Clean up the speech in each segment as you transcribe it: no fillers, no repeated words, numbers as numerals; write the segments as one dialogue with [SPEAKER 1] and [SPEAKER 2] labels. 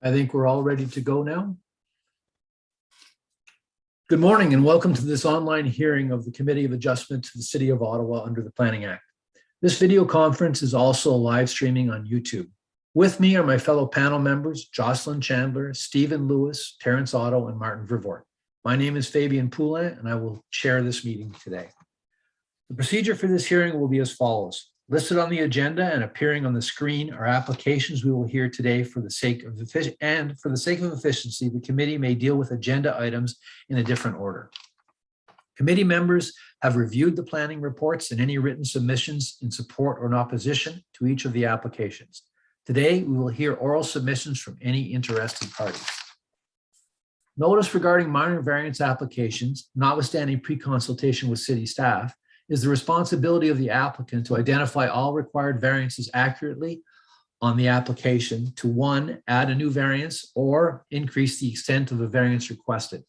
[SPEAKER 1] I think we're all ready to go now. Good morning and welcome to this online hearing of the Committee of Adjustment to the City of Ottawa under the Planning Act. This video conference is also live streaming on YouTube. With me are my fellow panel members, Jocelyn Chandler, Stephen Lewis, Terrence Otto, and Martin Vervoort. My name is Fabian Poulin and I will chair this meeting today. The procedure for this hearing will be as follows. Listed on the agenda and appearing on the screen are applications we will hear today for the sake of efficiency, the committee may deal with agenda items in a different order. Committee members have reviewed the planning reports and any written submissions in support or in opposition to each of the applications. Today, we will hear oral submissions from any interested parties. Notice regarding minor variance applications, notwithstanding pre-consultation with city staff, is the responsibility of the applicant to identify all required variances accurately on the application to 1, add a new variance or increase the extent of the variance requested.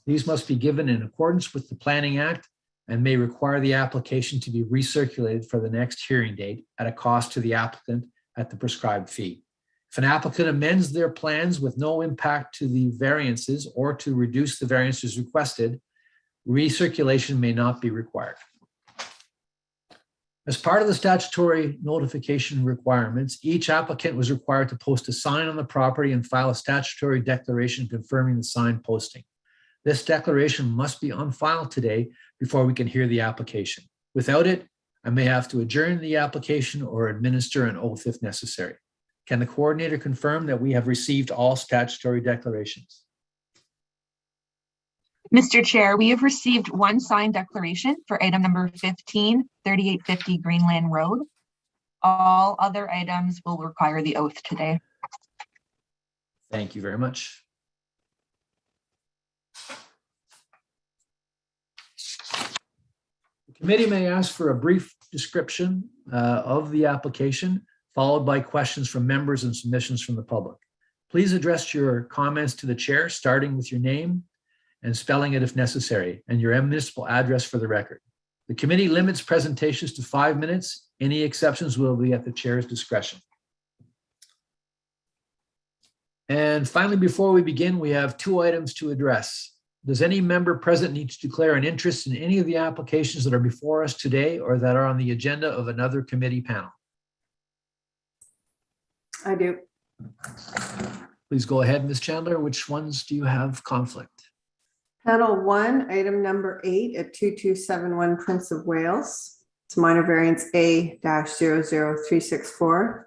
[SPEAKER 1] These must be given in accordance with the Planning Act and may require the application to be recirculated for the next hearing date at a cost to the applicant at the prescribed fee. If an applicant amends their plans with no impact to the variances or to reduce the variances requested, recirculation may not be required. As part of the statutory notification requirements, each applicant was required to post a sign on the property and file a statutory declaration confirming the sign posting. This declaration must be on file today before we can hear the application. Without it, I may have to adjourn the application or administer an oath if necessary. Can the coordinator confirm that we have received all statutory declarations?
[SPEAKER 2] Mr. Chair, we have received one signed declaration for item number 15, 3850 Greenland Road. All other items will require the oath today.
[SPEAKER 1] Thank you very much. The committee may ask for a brief description of the application, followed by questions from members and submissions from the public. Please address your comments to the chair, starting with your name and spelling it if necessary, and your municipal address for the record. The committee limits presentations to 5 minutes. Any exceptions will be at the chair's discretion. And finally, before we begin, we have 2 items to address. Does any member present need to declare an interest in any of the applications that are before us today or that are on the agenda of another committee panel?
[SPEAKER 3] I do.
[SPEAKER 1] Please go ahead, Ms. Chandler. Which ones do you have conflict?
[SPEAKER 3] Panel 1, item number 8 at 2271 Prince of Wales. It's minor variance A-00364.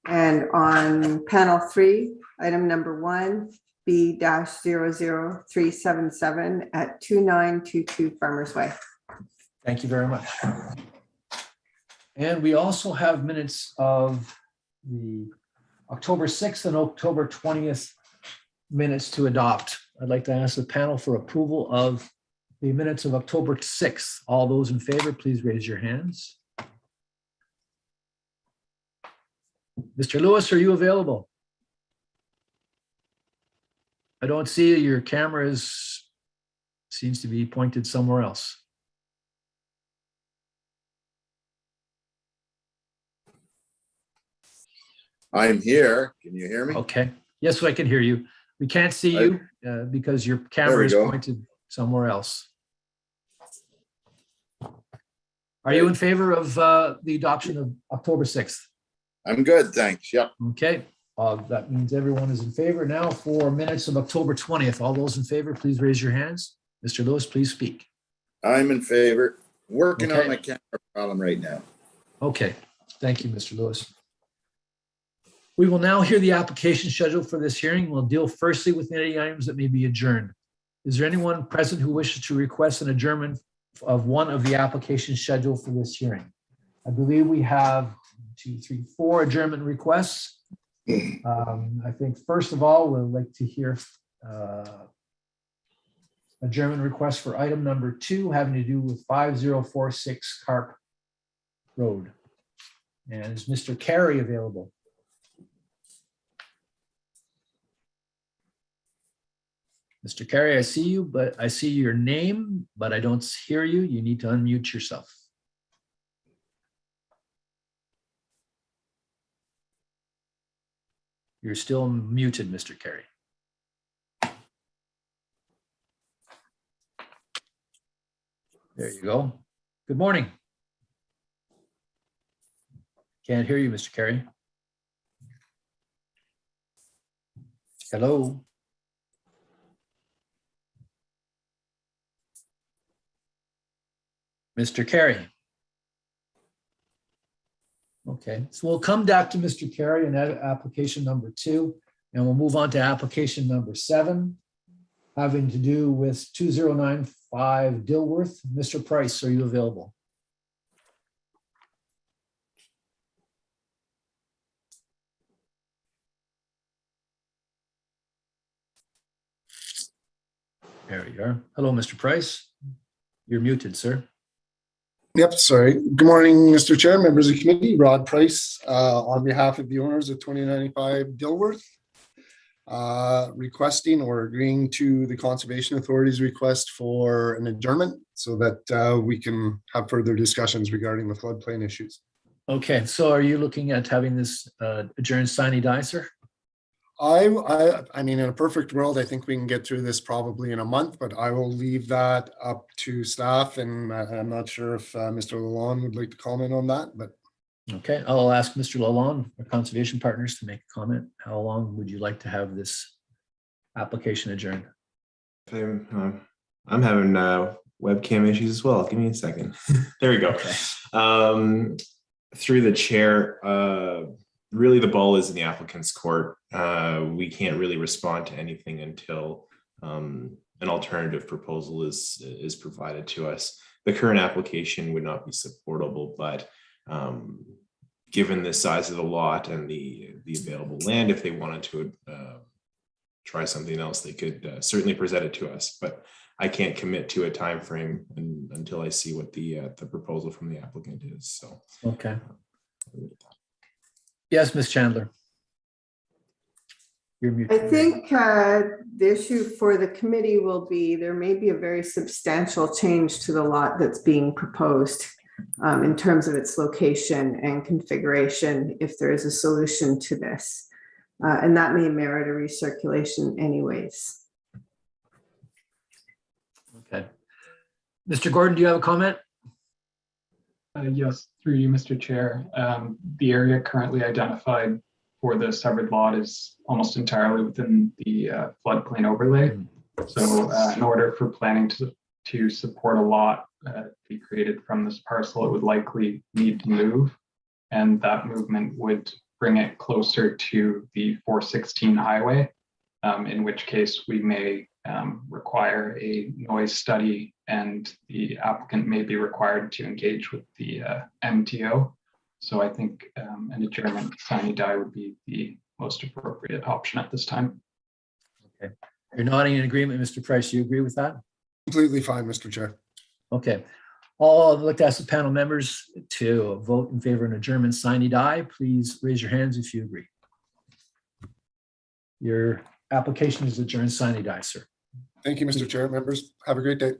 [SPEAKER 3] And on panel 3, item number 1, B-00377 at 2922 Farmers Way.
[SPEAKER 1] Thank you very much. And we also have minutes of the October 6th and October 20th minutes to adopt. I'd like to ask the panel for approval of the minutes of October 6th. All those in favor, please raise your hands. Mr. Lewis, are you available? I don't see you. Your camera seems to be pointed somewhere else.
[SPEAKER 4] I'm here. Can you hear me?
[SPEAKER 1] Okay. Yes, I can hear you. We can't see you because your camera is pointed somewhere else. Are you in favor of the adoption of October 6th?
[SPEAKER 4] I'm good, thanks. Yep.
[SPEAKER 1] Okay. That means everyone is in favor. Now for minutes of October 20th. All those in favor, please raise your hands. Mr. Lewis, please speak.
[SPEAKER 4] I'm in favor. Working
[SPEAKER 1] Okay.
[SPEAKER 4] on my camera problem right now.
[SPEAKER 1] Okay. Thank you, Mr. Lewis. We will now hear the application schedule for this hearing. We'll deal firstly with any items that may be adjourned. Is there anyone present who wishes to request an adjournment of one of the applications scheduled for this hearing? I believe we have 4 adjournment requests. I think first of all, we'd like to hear adjournment request for item number 2 having to do with 5046 Carp Road. And is Mr. Carey available? Mr. Carey, I see you, but I see your name, but I don't hear you. You need to unmute yourself. You're still muted, Mr. Carey. There you go. Good morning. Can't hear you, Mr. Carey. Hello. Mr. Carey. Okay, so we'll come back to Mr. Carey and application number 2, and we'll move on to application number 7, having to do with 2095 Dilworth. Mr. Price, are you available? There you are. Hello, Mr. Price. You're muted, sir.
[SPEAKER 5] Yep, sorry. Good morning, Mr. Chair, members of the committee. Rod Price, on behalf of the owners of 2095 Dilworth, requesting or agreeing to the Conservation Authority's request for an adjournment so that we can have further discussions regarding the floodplain issues.
[SPEAKER 1] Okay, so are you looking at having this adjourned sine die, sir?
[SPEAKER 5] I mean, in a perfect world, I think we can get through this probably in a month, but I will leave that up to staff, and I'm not sure if Mr. Lalonde would like to comment on that, but.
[SPEAKER 1] Okay, I'll ask Mr. Lalonde, our conservation partners, to make a comment. How long would you like to have this application adjourned?
[SPEAKER 6] I'm having webcam issues as well. Give me a second. There we go.
[SPEAKER 1] Okay.
[SPEAKER 6] Through the chair, really the ball is in the applicant's court. We can't really respond to anything until an alternative proposal is provided to us. The current application would not be supportable, but given the size of the lot and the available land, if they wanted to try something else, they could certainly present it to us. But I can't commit to a time frame until I see what the proposal from the applicant is. So
[SPEAKER 1] Okay. Yes, Ms. Chandler. You're muted.
[SPEAKER 3] I think the issue for the committee will be, there may be a very substantial change to the lot that's being proposed in terms of its location and configuration, if there is a solution to this. And that may merit a recirculation anyways.
[SPEAKER 1] Okay. Mr. Gordon, do you have a comment?
[SPEAKER 7] Yes, through you, Mr. Chair. The area currently identified for the severed lot is almost entirely within the floodplain overlay. So in order for planning to support a lot be created from this parcel, it would likely need to move. And that movement would bring it closer to the 416 highway, in which case we may require a noise study, and the applicant may be required to engage with the MTO. So I think an adjournment sine die would be the most appropriate option at this time.
[SPEAKER 1] Okay. You're nodding in agreement, Mr. Price. You agree with that?
[SPEAKER 5] Completely fine, Mr. Chair.
[SPEAKER 1] Okay. I'd like to ask the panel members to vote in favor of an adjournment sine die. Please raise your hands if you agree. Your application is adjourned sine die, sir.
[SPEAKER 5] Thank you, Mr. Chair. Members, have a great day.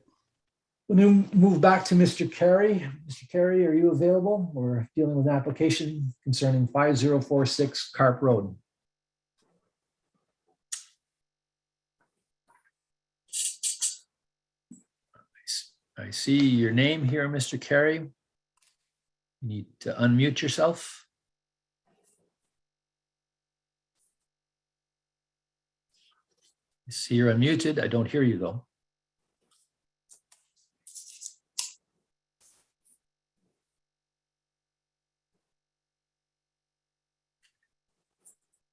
[SPEAKER 1] We'll move back to Mr. Carey. Mr. Carey, are you available? We're dealing with an application concerning 5046 Carp Road. I see your name here, Mr. Carey. You need to unmute yourself. I see you're unmuted. I don't hear you though.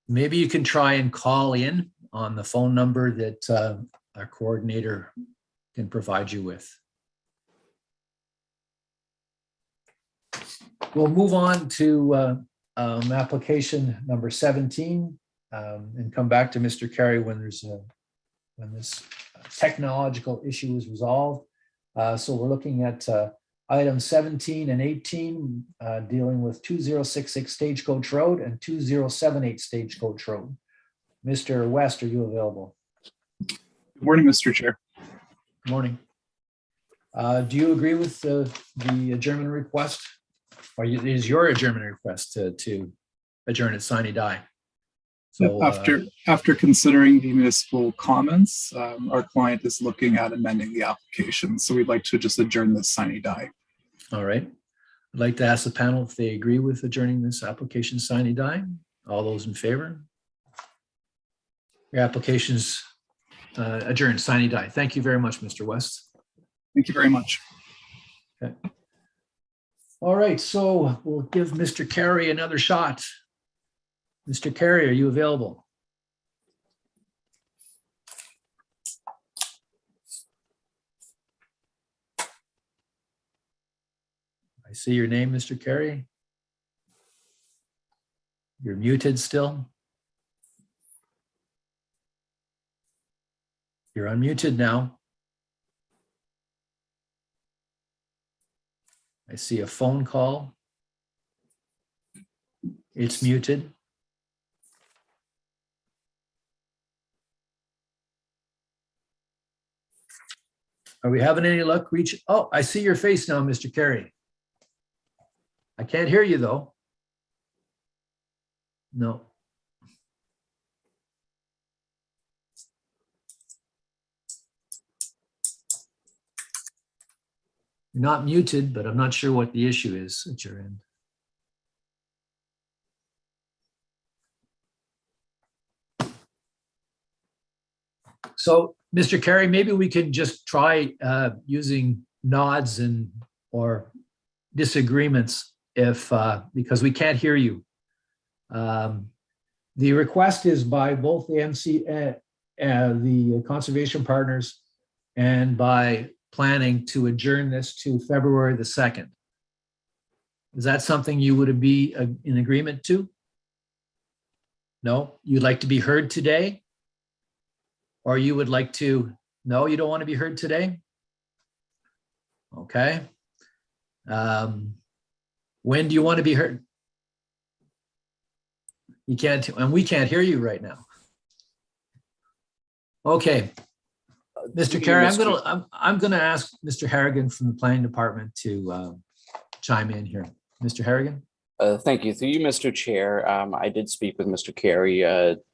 [SPEAKER 1] Maybe you can try and call in on the phone number that our coordinator can provide you with. We'll move on to application number 17 and come back to Mr. Carey when this technological issue is resolved. So we're looking at items 17 and 18 dealing with 2066 Stagecoach Road and 2078 Stagecoach Road. Mr. West, are you available?
[SPEAKER 7] Good morning, Mr. Chair.
[SPEAKER 1] Good morning. Do you agree with the adjournment request? Or is your adjournment request to adjourn at sine die? So
[SPEAKER 8] After considering the municipal comments, our client is looking at amending the application. So we'd like to just adjourn this sine die.
[SPEAKER 1] all right. I'd like to ask the panel if they agree with adjourning this application sine die. All those in favor? Your application's adjourned sine die. Thank you very much, Mr. West.
[SPEAKER 8] Thank you very much.
[SPEAKER 1] Okay. All right, so we'll give Mr. Carey another shot. Mr. Carey, are you available? I see your name, Mr. Carey. You're muted still. You're unmuted now. I see a phone call. It's muted. Are we having any luck reach? Oh, I see your face now, Mr. Carey. I can't hear you though. No. You're not muted, but I'm not sure what the issue is at your end. So, Mr. Carey, maybe we could just try using nods and or disagreements if because we can't hear you. The request is by both the the conservation partners and by planning to adjourn this to February the 2nd. Is that something you would be in agreement to? No, you'd like to be heard today? Or you would like to, no, you don't want to be heard today? Okay. When do you want to be heard? You can't, and we can't hear you right now. Okay. Mr. Carey, I'm gonna ask Mr. Harrigan from the planning department to chime in here. Mr. Harrigan?
[SPEAKER 9] Thank you. Through you, Mr. Chair. I did speak with Mr. Carey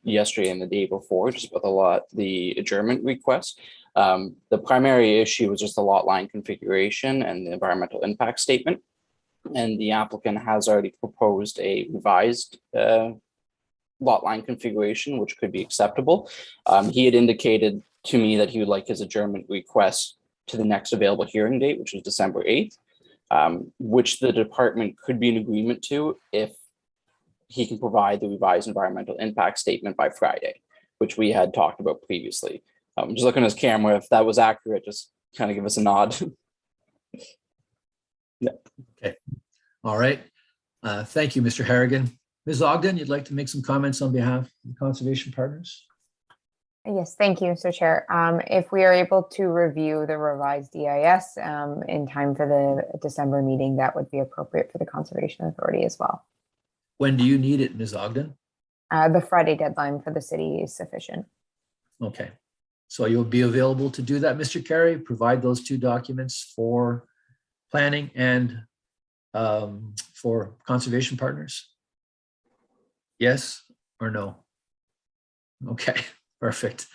[SPEAKER 9] yesterday and the day before, just about the adjournment request. The primary issue was just the lot line configuration and the environmental impact statement. And the applicant has already proposed a revised lot line configuration, which could be acceptable. He had indicated to me that he would like his adjournment request to the next available hearing date, which was December 8th. Which the department could be in agreement to if he can provide the revised environmental impact statement by Friday, which we had talked about previously. Just looking at his camera, if that was accurate, just kind of give us a nod.
[SPEAKER 1] Yeah. Okay. All right. Thank you, Mr. Harrigan. Ms. Ogden, you'd like to make some comments on behalf of the conservation partners?
[SPEAKER 10] Yes, thank you, Mr. Chair. If we are able to review the revised EIS in time for the December meeting, that would be appropriate for the Conservation Authority as well.
[SPEAKER 1] When do you need it, Ms. Ogden?
[SPEAKER 10] The Friday deadline for the city is sufficient.
[SPEAKER 1] Okay, so you'll be available to do that, Mr. Carey, provide those two documents for planning and for conservation partners? Yes or no? Okay. Perfect.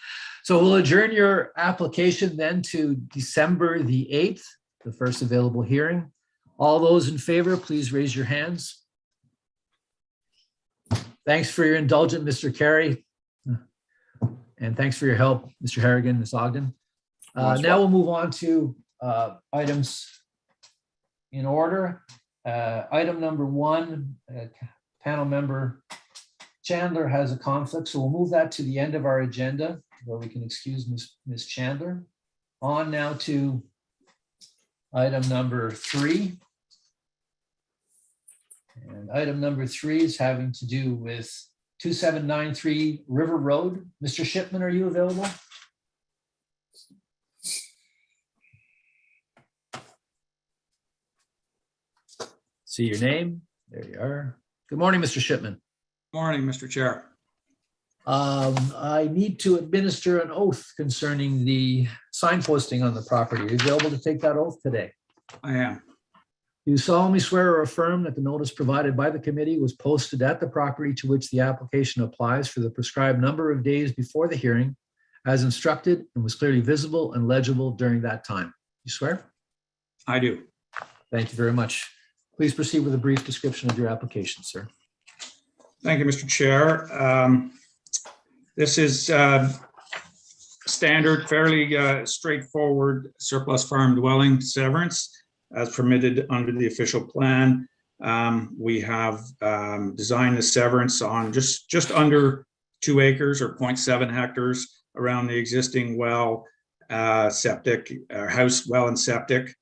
[SPEAKER 1] So we'll adjourn your application then to December the 8th, the first available hearing. All those in favor, please raise your hands. Thanks for your indulgence, Mr. Carey. And thanks for your help, Mr. Harrigan, Ms. Ogden. Now we'll move on to items in order. Item number 1, panel member Chandler has a conflict, so we'll move that to the end of our agenda where we can excuse Ms. Chandler. On now to item number 3. And item number 3 is having to do with 2793 River Road. Mr. Shipman, are you available? See your name. There you are. Good morning, Mr. Shipman.
[SPEAKER 11] Morning, Mr. Chair.
[SPEAKER 1] I need to administer an oath concerning the signposting on the property. Are you available to take that oath today?
[SPEAKER 11] I am.
[SPEAKER 1] Do you solemnly swear or affirm that the notice provided by the committee was posted at the property to which the application applies for the prescribed number of days before the hearing, as instructed, and was clearly visible and legible during that time? You swear?
[SPEAKER 11] I do.
[SPEAKER 1] Thank you very much. Please proceed with a brief description of your application, sir.
[SPEAKER 11] Thank you, Mr. Chair. This is standard, fairly straightforward surplus farm dwelling severance as permitted under the official plan. We have designed the severance on just under 2 acres or 0.7 hectares around the existing well, septic, house, well and septic,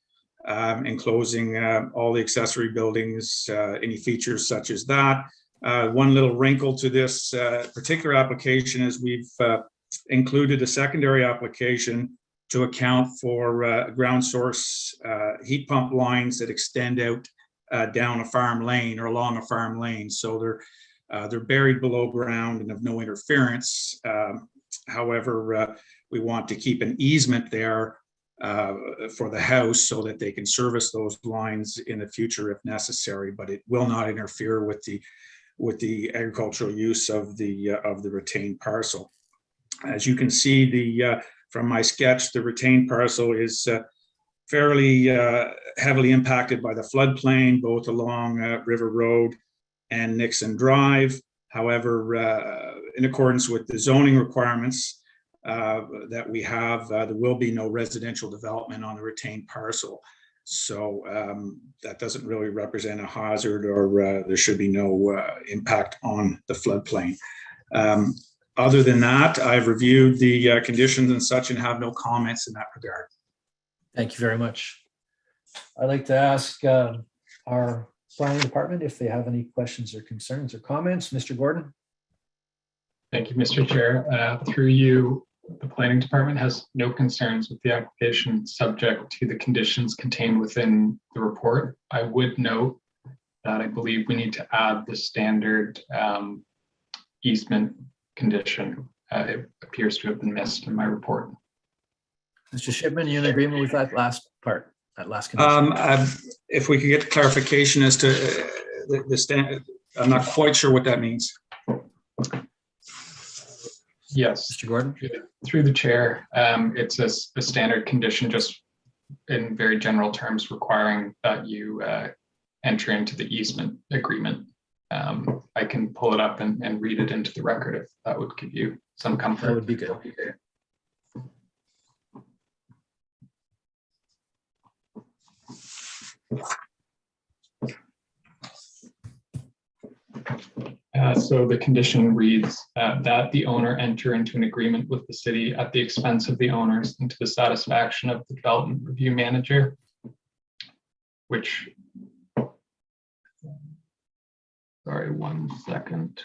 [SPEAKER 11] enclosing all the accessory buildings, any features such as that. One little wrinkle to this particular application is we've included a secondary application to account for ground source heat pump lines that extend out down a farm lane or along a farm lane. So they're buried below ground and have no interference. However, we want to keep an easement there for the house so that they can service those lines in the future if necessary, but it will not interfere with the agricultural use of the retained parcel. As you can see, from my sketch, the retained parcel is fairly heavily impacted by the floodplain, both along River Road and Nixon Drive. However, in accordance with the zoning requirements that we have, there will be no residential development on the retained parcel. So that doesn't really represent a hazard, or there should be no impact on the floodplain. Other than that, I've reviewed the conditions and such and have no comments in that regard.
[SPEAKER 1] Thank you very much. I'd like to ask our planning department if they have any questions or concerns or comments. Mr. Gordon?
[SPEAKER 7] Thank you, Mr. Chair. Through you, the planning department has no concerns with the application subject to the conditions contained within the report. I would note that I believe we need to add the standard easement condition. It appears to have been missed in my report.
[SPEAKER 1] Mr. Shipman, you in agreement with that last part, that last condition?
[SPEAKER 11] If we could get clarification as to the standard, I'm not quite sure what that means.
[SPEAKER 7] Yes,
[SPEAKER 1] Mr. Gordon?
[SPEAKER 7] Through the chair, it's a standard condition, just in very general terms, requiring that you enter into the easement agreement. I can pull it up and read it into the record if that would give you some comfort.
[SPEAKER 1] That would be good.
[SPEAKER 7] So the condition reads that the owner enter into an agreement with the city at the expense of the owners and to the satisfaction of the development review manager, which, sorry, 1 second.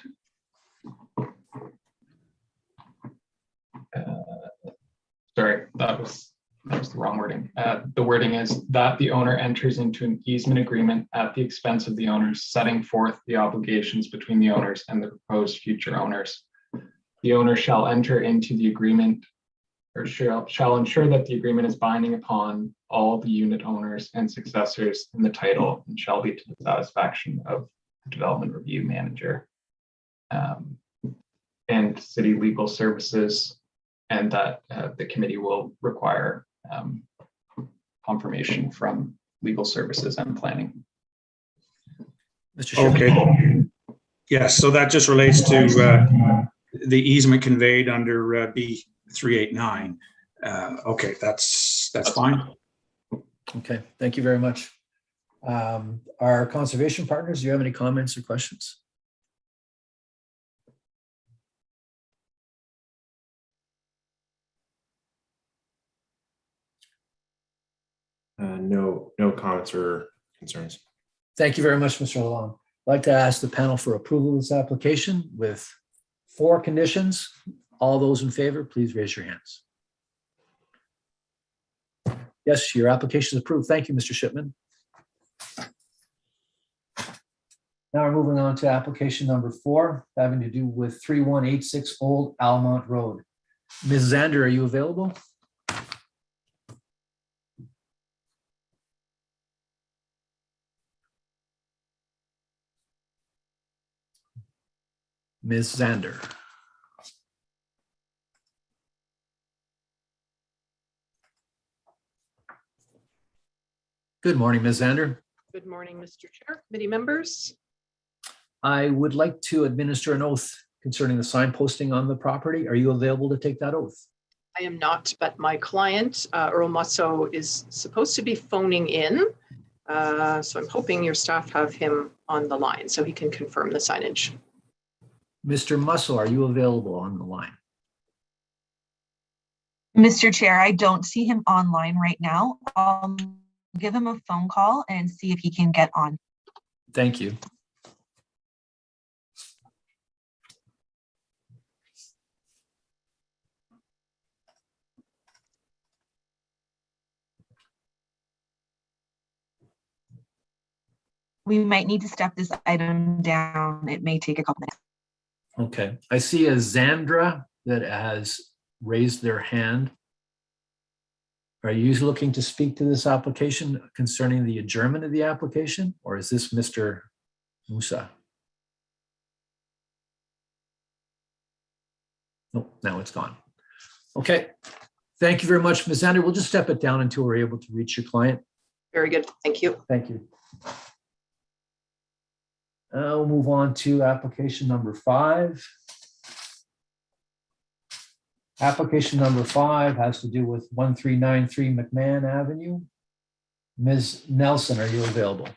[SPEAKER 7] Sorry, that was the wrong wording. The wording is that the owner enters into an easement agreement at the expense of the owners, setting forth the obligations between the owners and the proposed future owners. The owner shall enter into the agreement, or shall ensure that the agreement is binding upon all the unit owners and successors in the title, and shall be to the satisfaction of the development review manager and city legal services, and that the committee will require confirmation from legal services and planning.
[SPEAKER 1] Mr. Shipman?
[SPEAKER 11] Okay. Yes, so that just relates to the easement conveyed under B389. Okay, that's fine.
[SPEAKER 1] Okay, thank you very much. Our conservation partners, do you have any comments or questions?
[SPEAKER 6] No comments or concerns.
[SPEAKER 1] Thank you very much, Mr. Lalonde. I'd like to ask the panel for approval of this application with 4 conditions. All those in favor, please raise your hands. Yes, your application is approved. Thank you, Mr. Shipman. Now we're moving on to application number 4, having to do with 3186 Old Almont Road. Ms. Zander, are you available? Ms. Zander. Good morning, Ms. Zander.
[SPEAKER 12] Good morning, Mr. Chair, committee members.
[SPEAKER 1] I would like to administer an oath concerning the sign posting on the property. Are you available to take that oath?
[SPEAKER 12] I am not, but my client, Earl Musso, is supposed to be phoning in. So I'm hoping your staff have him on the line so he can confirm the signage.
[SPEAKER 1] Mr. Musso, are you available on the line?
[SPEAKER 2] Mr. Chair, I don't see him online right now. I'll give him a phone call and see if he can get on.
[SPEAKER 1] Thank you.
[SPEAKER 2] We might need to step this item down. It may take a couple minutes.
[SPEAKER 1] Okay, I see a Zandra that has raised their hand. Are you looking to speak to this application concerning the adjournment of the application, or is this Mr. Musa? Nope, now it's gone. Okay, thank you very much, Ms. Zander. We'll just step it down until we're able to reach your client.
[SPEAKER 12] Very good, thank you.
[SPEAKER 1] Thank you. We'll move on to application number 5. Application number 5 has to do with 1393 McMahon Avenue. Ms. Nelson, are you available?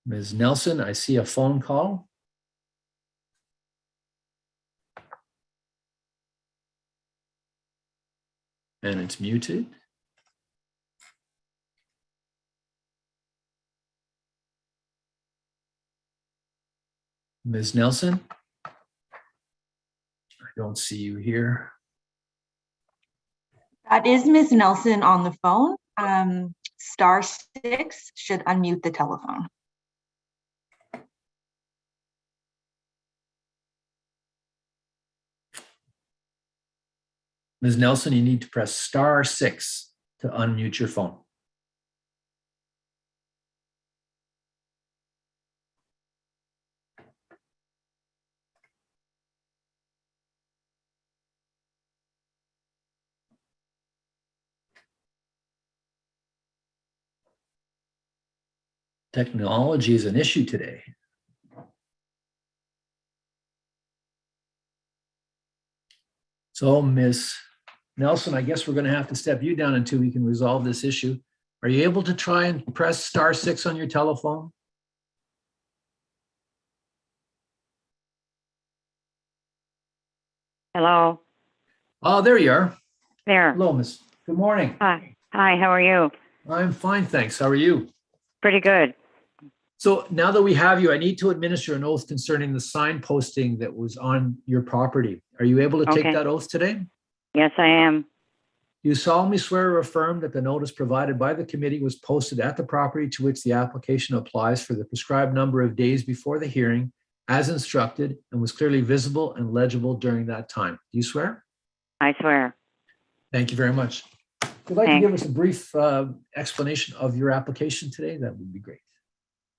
[SPEAKER 1] Ms. Nelson, I see a phone call. And it's muted. Ms. Nelson? I don't see you here.
[SPEAKER 2] That is Ms. Nelson on the phone. *6 should unmute the telephone.
[SPEAKER 1] Ms. Nelson, you need to press *6 to unmute your phone. Technology is an issue today. So, Ms. Nelson, I guess we're going to have to step you down until we can resolve this issue. Are you able to try and press *6 on your telephone?
[SPEAKER 13] Hello.
[SPEAKER 1] Oh, there you are.
[SPEAKER 13] There.
[SPEAKER 1] Hello, Miss. Good morning.
[SPEAKER 13] Hi. Hi, how are you?
[SPEAKER 1] I'm fine, thanks. How are you?
[SPEAKER 13] Pretty good.
[SPEAKER 1] So now that we have you, I need to administer an oath concerning the sign posting that was on your property. Are you able to take
[SPEAKER 13] Okay.
[SPEAKER 1] that oath today?
[SPEAKER 13] Yes, I am.
[SPEAKER 1] You solemnly swear or affirm that the notice provided by the committee was posted at the property to which the application applies for the prescribed number of days before the hearing as instructed and was clearly visible and legible during that time. Do you swear?
[SPEAKER 13] I swear.
[SPEAKER 1] Thank you very much. If you'd like to
[SPEAKER 13] Thanks.
[SPEAKER 1] give us a brief explanation of your application today, that would be great.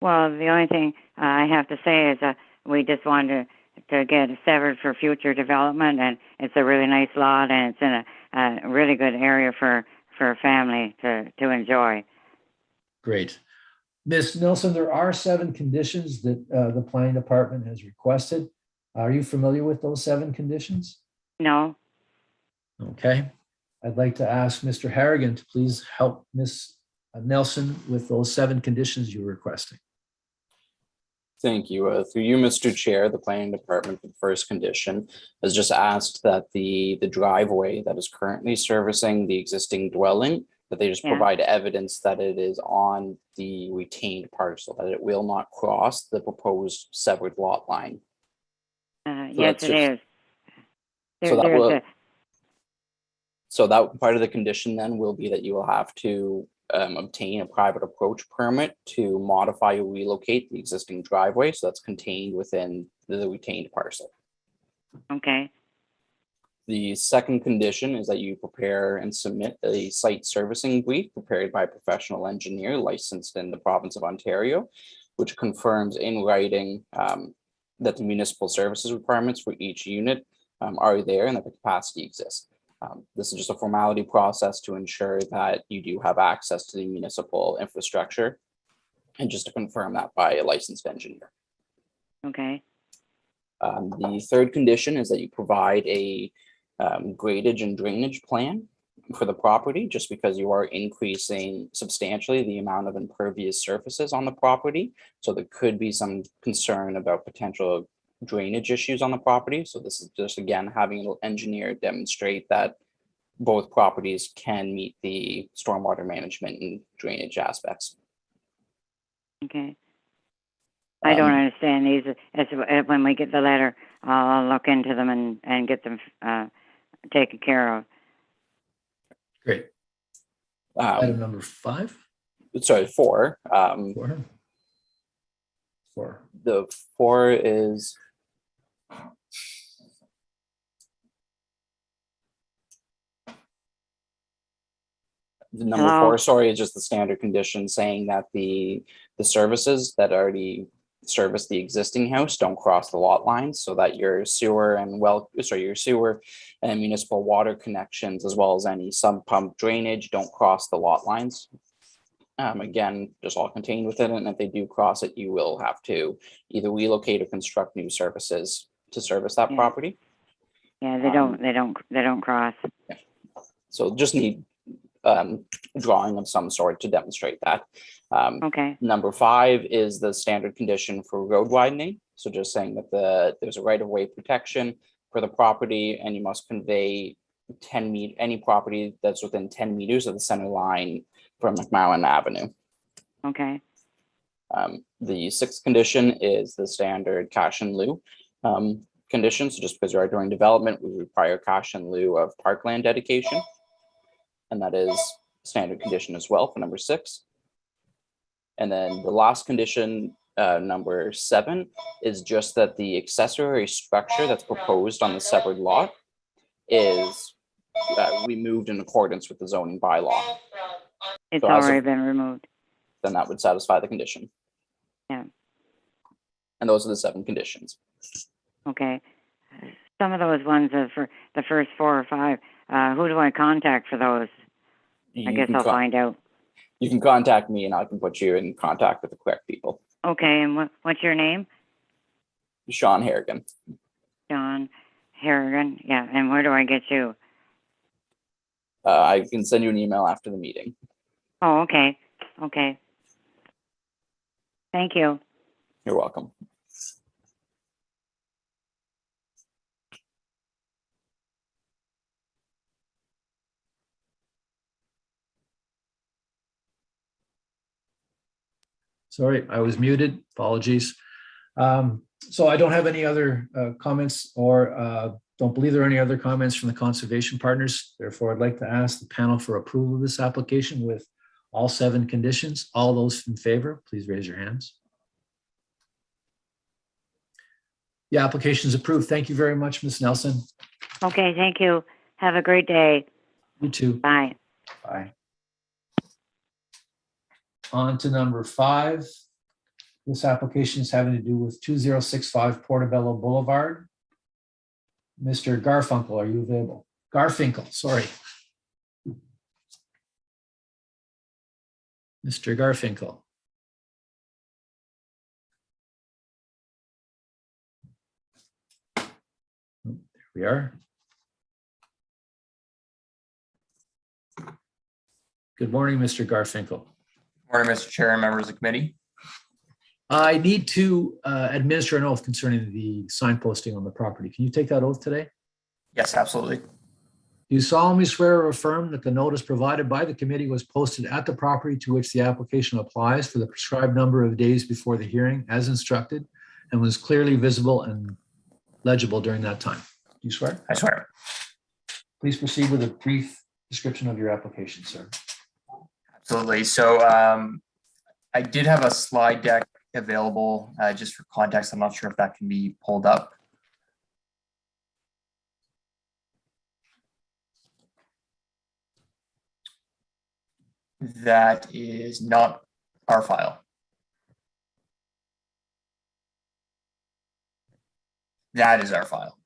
[SPEAKER 13] Well, the only thing I have to say is we just wanted to get it severed for future development, and it's a really nice lot, and it's in a really good area for a family to enjoy.
[SPEAKER 1] Great. Ms. Nelson, there are 7 conditions that the planning department has requested. Are you familiar with those 7 conditions?
[SPEAKER 13] No?
[SPEAKER 1] Okay. I'd like to ask Mr. Harrigan to please help Ms. Nelson with those 7 conditions you're requesting.
[SPEAKER 9] Thank you. Through you, Mr. Chair, the planning department for the first condition has just asked that the driveway that is currently servicing the existing dwelling, that they just
[SPEAKER 13] Yeah.
[SPEAKER 9] provide evidence that it is on the retained parcel, that it will not cross the proposed severed lot line.
[SPEAKER 13] Yes,
[SPEAKER 9] that's
[SPEAKER 13] it
[SPEAKER 9] just-
[SPEAKER 13] is.
[SPEAKER 9] So that
[SPEAKER 13] There's
[SPEAKER 9] will,
[SPEAKER 13] a-
[SPEAKER 9] so that part of the condition then will be that you will have to obtain a private approach permit to modify or relocate the existing driveway. So that's contained within the retained parcel.
[SPEAKER 13] Okay.
[SPEAKER 9] The second condition is that you prepare and submit a site servicing brief prepared by a professional engineer licensed in the province of Ontario, which confirms in writing that the municipal services requirements for each unit are there and that the capacity exists. This is just a formality process to ensure that you do have access to the municipal infrastructure, and just to confirm that by a licensed engineer.
[SPEAKER 13] Okay.
[SPEAKER 9] The third condition is that you provide a gradage and drainage plan for the property, just because you are increasing substantially the amount of impervious surfaces on the property. So there could be some concern about potential drainage issues on the property. So this is just, again, having an engineer demonstrate that both properties can meet the stormwater management and drainage aspects.
[SPEAKER 13] Okay. I don't understand these. When we get the letter, I'll look into them and get them taken care of.
[SPEAKER 1] Great. Item number 5.
[SPEAKER 9] Sorry, 4.
[SPEAKER 1] 4.
[SPEAKER 9] The 4 is the number
[SPEAKER 13] Hello?
[SPEAKER 9] 4. Sorry, is just the standard condition saying that the services that already service the existing house don't cross the lot lines, so that your sewer and your sewer and municipal water connections, as well as any sump pump drainage, don't cross the lot lines. Again, just all contained within it, and if they do cross it, you will have to either relocate or construct new services to service that property.
[SPEAKER 13] Yeah, they don't cross.
[SPEAKER 9] Yeah. So just need drawing of some sort to demonstrate that.
[SPEAKER 13] Okay.
[SPEAKER 9] Number 5 is the standard condition for road widening. So just saying that there's a right of way protection for the property, and you must convey any property that's within 10 meters of the center line from McMahon Avenue.
[SPEAKER 13] Okay.
[SPEAKER 9] The 6th condition is the standard cash in lieu condition. So just because you are doing development, we require cash in lieu of parkland dedication. And that is standard condition as well for number 6. And then the last condition, number 7, is just that the accessory structure that's proposed on the severed lot is removed in accordance with the zoning bylaw.
[SPEAKER 13] It's
[SPEAKER 9] So as
[SPEAKER 13] already
[SPEAKER 9] of-
[SPEAKER 13] been removed.
[SPEAKER 9] Then that would satisfy the condition.
[SPEAKER 13] Yeah.
[SPEAKER 9] And those are the 7 conditions.
[SPEAKER 13] Okay. Some of those ones are for the first 4 or 5. Who do I contact for those? I guess I'll find out.
[SPEAKER 9] You can contact me and I can put you in contact with the correct people.
[SPEAKER 13] Okay, and what's your name?
[SPEAKER 9] Sean Harrigan.
[SPEAKER 13] John Harrigan. Yeah, and where do I get you?
[SPEAKER 9] I can send you an email after the meeting.
[SPEAKER 13] Oh, okay. Okay. Thank you.
[SPEAKER 9] You're welcome.
[SPEAKER 1] Sorry, I was muted. Apologies. So I don't have any other comments, or don't believe there are any other comments from the conservation partners. Therefore, I'd like to ask the panel for approval of this application with all 7 conditions. All those in favor, please raise your hands. The application is approved. Thank you very much, Ms. Nelson.
[SPEAKER 13] Okay, thank you. Have a great day.
[SPEAKER 1] You too.
[SPEAKER 13] Bye.
[SPEAKER 1] Bye. On to number 5. This application is having to do with 2065 Portobello Boulevard. Mr. Garfunkel, are you available? Garfinkel, sorry. Mr. Garfinkel. There we are. Good morning, Mr. Garfinkel.
[SPEAKER 14] Morning, Mr. Chair and members of the committee.
[SPEAKER 1] I need to administer an oath concerning the sign posting on the property. Can you take that oath today?
[SPEAKER 14] Yes, absolutely.
[SPEAKER 1] Do you solemnly swear or affirm that the notice provided by the committee was posted at the property to which the application applies for the prescribed number of days before the hearing as instructed and was clearly visible and legible during that time? Do you swear?
[SPEAKER 14] I swear.
[SPEAKER 1] Please proceed with a brief description of your application, sir.
[SPEAKER 14] Absolutely. So I did have a slide deck available just for context. I'm not sure if that can be pulled up. That is not our file. That is our file.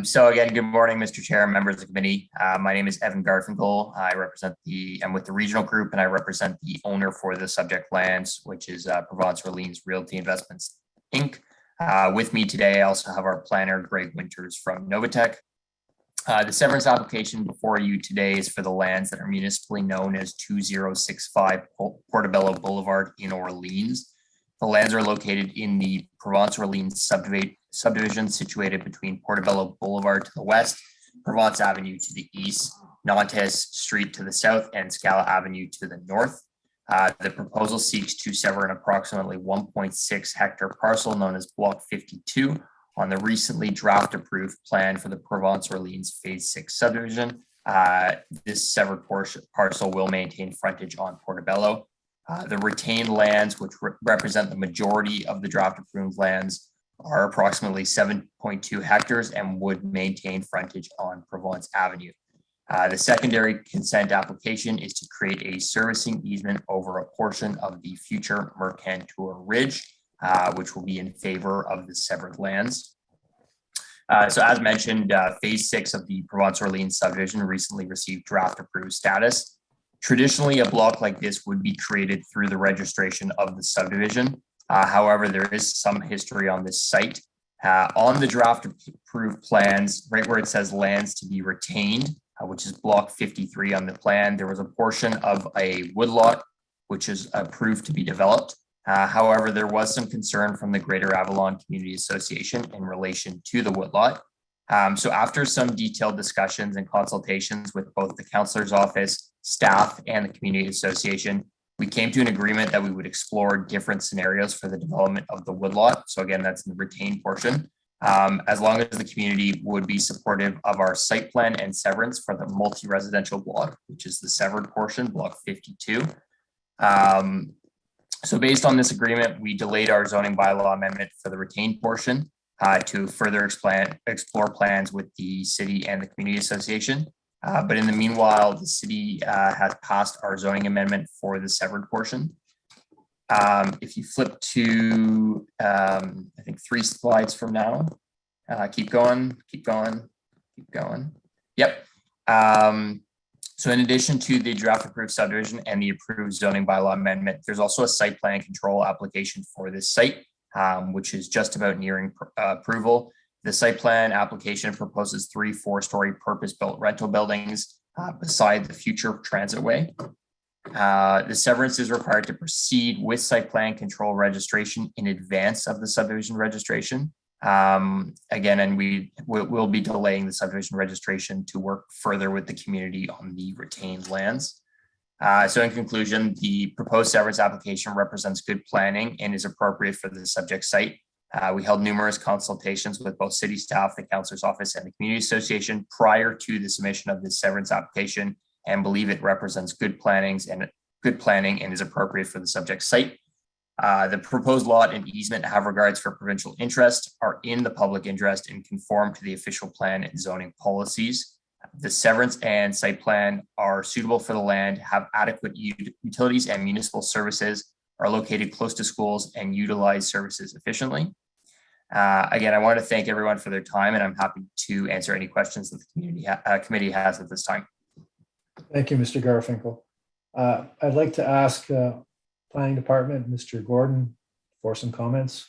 [SPEAKER 14] So again, good morning, Mr. Chair, members of the committee. My name is Evan Garfinkel. I'm with the regional group, and I represent the owner for the subject lands, which is Provence Orleans Realty Investments, Inc. With me today, I also have our planner, Greg Winters from Novatech. The severance application before you today is for the lands that are municipally known as 2065 Portobello Boulevard in Orleans. The lands are located in the Provence Orleans subdivision situated between Portobello Boulevard to the west, Provence Avenue to the east, Nantes Street to the south, and Scala Avenue to the north. The proposal seeks to sever an approximately 1.6 hectare parcel known as Block 52 on the recently draft approved plan for the Provence Orleans Phase 6 subdivision. This severed parcel will maintain frontage on Portobello. The retained lands, which represent the majority of the draft approved lands, are approximately 7.2 hectares and would maintain frontage on Provence Avenue. The secondary consent application is to create a servicing easement over a portion of the future Mercantour Ridge, which will be in favor of the severed lands. So as mentioned, phase 6 of the Provence Orleans subdivision recently received draft approved status. Traditionally, a block like this would be created through the registration of the subdivision. However, there is some history on this site. On the draft approved plans, right where it says lands to be retained, which is block 53 on the plan, there was a portion of a woodlot which is approved to be developed. However, there was some concern from the Greater Avalon Community Association in relation to the woodlot. So after some detailed discussions and consultations with both the councillor's office, staff, and the community association, we came to an agreement that we would explore different scenarios for the development of the woodlot. So again, that's in the retained portion. As long as the community would be supportive of our site plan and severance for the multi-residential block, which is the severed portion, block 52. So based on this agreement, we delayed our zoning bylaw amendment for the retained portion to further explore plans with the city and the community association. But in the meanwhile, the city has passed our zoning amendment for the severed portion. If you flip to, I think 3 slides from now, keep going. Yep. So in addition to the draft approved subdivision and the approved zoning bylaw amendment, there's also a site plan control application for this site, which is just about nearing approval. The site plan application proposes 3 4-story purpose-built rental buildings beside the future transitway. The severance is required to proceed with site plan control registration in advance of the subdivision registration. Again, and we'll be delaying the subdivision registration to work further with the community on the retained lands. So in conclusion, the proposed severance application represents good planning and is appropriate for the subject site. We held numerous consultations with both city staff, the councillor's office, and the community association prior to the submission of this severance application, and believe it represents good planning and is appropriate for the subject site. The proposed lot and easement have regards for provincial interest, are in the public interest, and conform to the official plan and zoning policies. The severance and site plan are suitable for the land, have adequate utilities and municipal services, are located close to schools, and utilize services efficiently. Again, I want to thank everyone for their time, and I'm happy to answer any questions that the committee has at this time.
[SPEAKER 1] Thank you, Mr. Garfinkel. I'd like to ask Planning Department, Mr. Gordon, for some comments.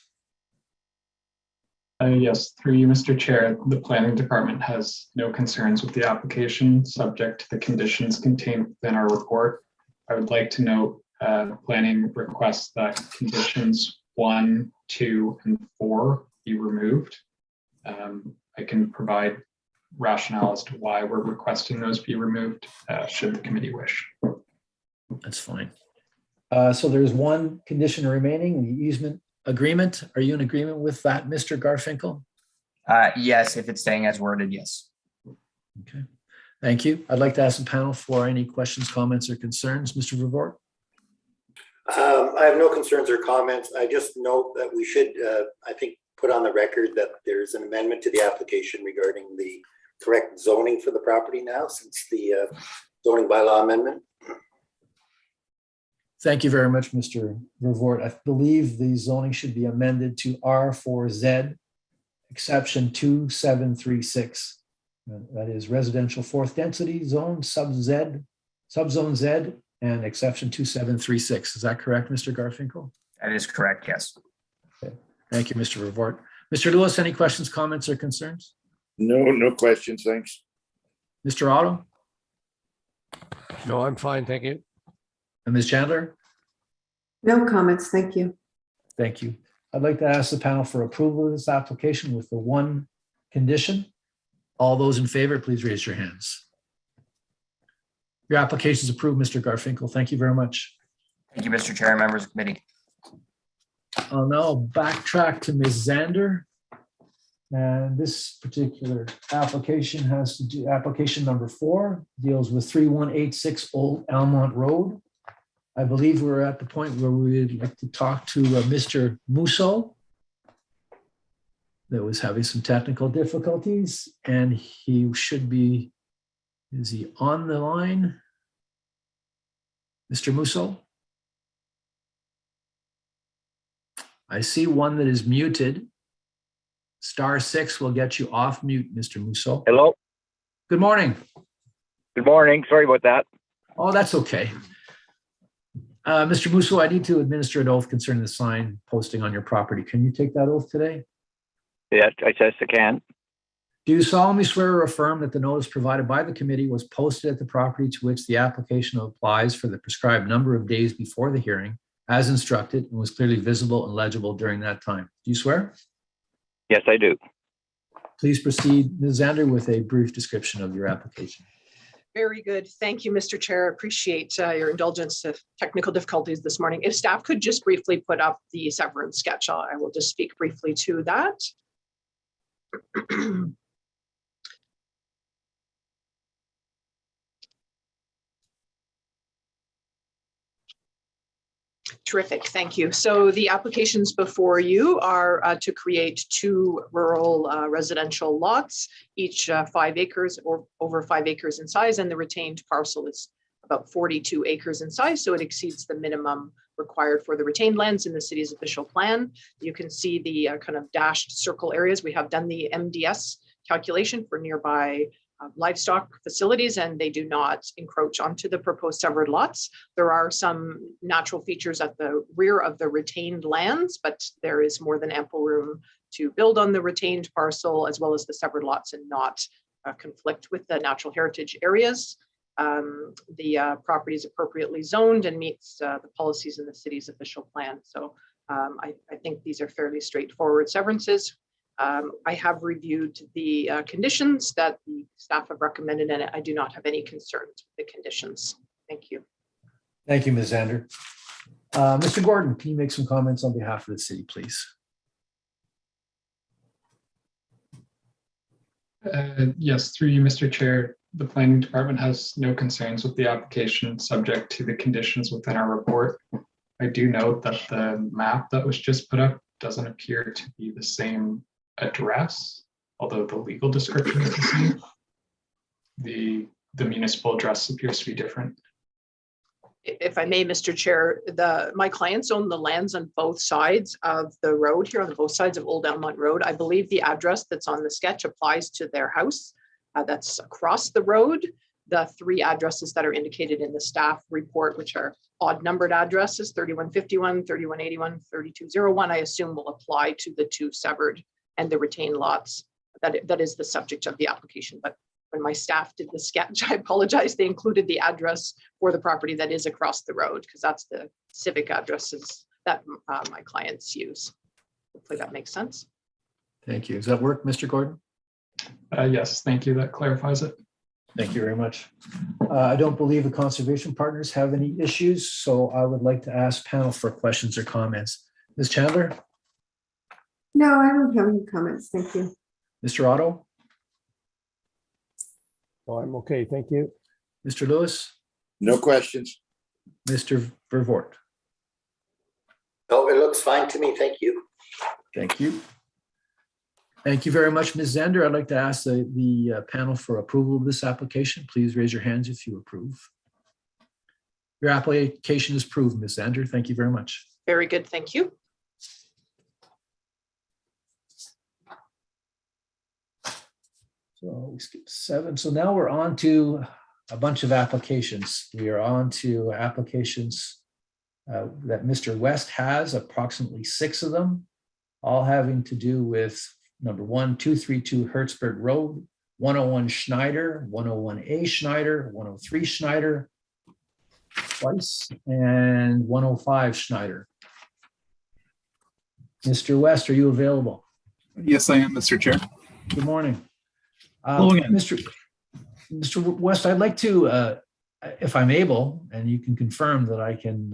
[SPEAKER 7] Yes, through you, Mr. Chair, the Planning Department has no concerns with the application, subject to the conditions contained within our report. I would like to note planning requests that conditions 1, 2, and 4 be removed. I can provide rationale as to why we're requesting those be removed, should the committee wish.
[SPEAKER 1] That's fine. So there's one condition remaining, the easement agreement. Are you in agreement with that, Mr. Garfinkel?
[SPEAKER 14] Yes, if it's staying as worded, yes.
[SPEAKER 1] Okay, thank you. I'd like to ask the panel for any questions, comments, or concerns. Mr. Vervoort?
[SPEAKER 15] I have no concerns or comments. I just note that we should, I think, put on the record that there's an amendment to the application regarding the correct zoning for the property now, since the zoning bylaw amendment.
[SPEAKER 1] Thank you very much, Mr. Vervoort. I believe the zoning should be amended to R4Z, exception 2736. That is residential fourth density zone, subzone Z, and exception 2736. Is that correct, Mr. Garfinkel?
[SPEAKER 14] That is correct, yes.
[SPEAKER 1] Okay. Thank you, Mr. Vervoort. Mr. Lewis, any questions, comments, or concerns?
[SPEAKER 4] No questions, thanks.
[SPEAKER 1] Mr. Otto?
[SPEAKER 16] No, I'm fine, thank you.
[SPEAKER 1] And Ms. Chandler?
[SPEAKER 3] No comments, thank you.
[SPEAKER 1] Thank you. I'd like to ask the panel for approval of this application with the one condition. All those in favor, please raise your hands. Your application is approved, Mr. Garfinkel. Thank you very much.
[SPEAKER 14] Thank you, Mr. Chair and members of the committee.
[SPEAKER 1] I'll now backtrack to Ms. Zander. And this particular application has to do, application number 4 deals with 3186 Old Almont Road. I believe we're at the point where we would like to talk to Mr. Musso, that was having some technical difficulties, and he should be, is he on the line? Mr. Musso? I see one that is muted. *6 will get you off mute, Mr. Musso.
[SPEAKER 17] Hello.
[SPEAKER 1] Good morning.
[SPEAKER 17] Good morning. Sorry about that.
[SPEAKER 1] Oh, that's okay. Mr. Musso, I need to administer an oath concerning the sign posting on your property. Can you take that oath today?
[SPEAKER 17] Yes, I can.
[SPEAKER 1] Do you solemnly swear or affirm that the notice provided by the committee was posted at the property to which the application applies for the prescribed number of days before the hearing, as instructed, and was clearly visible and legible during that time? Do you swear?
[SPEAKER 17] Yes, I do.
[SPEAKER 1] Please proceed, Ms. Zander, with a brief description of your application.
[SPEAKER 12] Very good. Thank you, Mr. Chair. Appreciate your indulgence of technical difficulties this morning. If staff could just briefly put up the Severance sketch, I will just speak briefly to that. Terrific, thank you. So the applications before you are to create 2 rural residential lots, each 5 acres or over 5 acres in size, and the retained parcel is about 42 acres in size, so it exceeds the minimum required for the retained lands in the city's official plan. You can see the kind of dashed circle areas. We have done the MDS calculation for nearby livestock facilities, and they do not encroach onto the proposed severed lots. There are some natural features at the rear of the retained lands, but there is more than ample room to build on the retained parcel as well as the severed lots and not conflict with the natural heritage areas. The property is appropriately zoned and meets the policies in the city's official plan. So I think these are fairly straightforward severances. I have reviewed the conditions that the staff have recommended, and I do not have any concerns with the conditions. Thank you.
[SPEAKER 1] Thank you, Ms. Zander. Mr. Gordon, can you make some comments on behalf of the city, please?
[SPEAKER 7] Yes, through you, Mr. Chair. The planning department has no concerns with the application subject to the conditions within our report. I do note that the map that was just put up doesn't appear to be the same address, although the legal description is the same. The municipal address appears to be different.
[SPEAKER 12] If I may, Mr. Chair, my clients own the lands on both sides of the road here, on both sides of Old Almont Road. I believe the address that's on the sketch applies to their house that's across the road. The 3 addresses that are indicated in the staff report, which are odd numbered addresses, 3151, 3181, 3201, I assume will apply to the 2 severed and the retained lots. That is the subject of the application. But when my staff did the sketch, I apologize, they included the address for the property that is across the road, because that's the civic addresses that my clients use. Hopefully that makes sense.
[SPEAKER 1] Thank you. Does that work, Mr. Gordon?
[SPEAKER 7] Yes, thank you. That clarifies it.
[SPEAKER 1] Thank you very much. I don't believe the conservation partners have any issues, so I would like to ask panel for questions or comments. Ms. Chandler?
[SPEAKER 3] No, I don't have any comments. Thank you.
[SPEAKER 1] Mr. Otto?
[SPEAKER 16] Oh, I'm okay, thank you.
[SPEAKER 1] Mr. Lewis?
[SPEAKER 4] No questions.
[SPEAKER 1] Mr. Vervoort?
[SPEAKER 15] Oh, it looks fine to me. Thank you.
[SPEAKER 1] Thank you. Thank you very much, Ms. Zander. I'd like to ask the panel for approval of this application. Please raise your hands if you approve. Your application is approved, Ms. Zander. Thank you very much.
[SPEAKER 12] Very good, thank you.
[SPEAKER 1] So we skipped 7. So now we're on to a bunch of applications. We are on to applications that Mr. West has, approximately 6 of them, all having to do with number 1232 Hertzberg Road, 101 Schneider, 101A Schneider, 103 Schneider, twice, and 105 Schneider. Mr. West, are you available?
[SPEAKER 8] Yes, I am, Mr. Chair.
[SPEAKER 1] Good morning.
[SPEAKER 8] Hello again.
[SPEAKER 1] Mr. West, I'd like to, if I'm able, and you can confirm that I can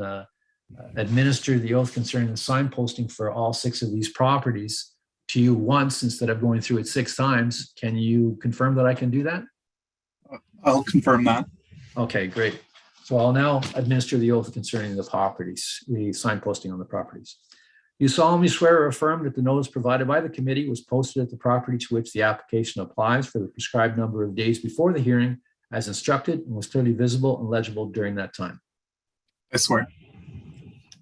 [SPEAKER 1] administer the oath concerning the signposting for all 6 of these properties to you once instead of going through it 6 times. Can you confirm that I can do that?
[SPEAKER 8] I'll confirm that.
[SPEAKER 1] Okay, great. So I'll now administer the oath concerning the properties, the signposting on the properties. You solemnly swear or affirm that the notice provided by the committee was posted at the property to which the application applies for the prescribed number of days before the hearing as instructed and was clearly visible and legible during that time.
[SPEAKER 8] I swear.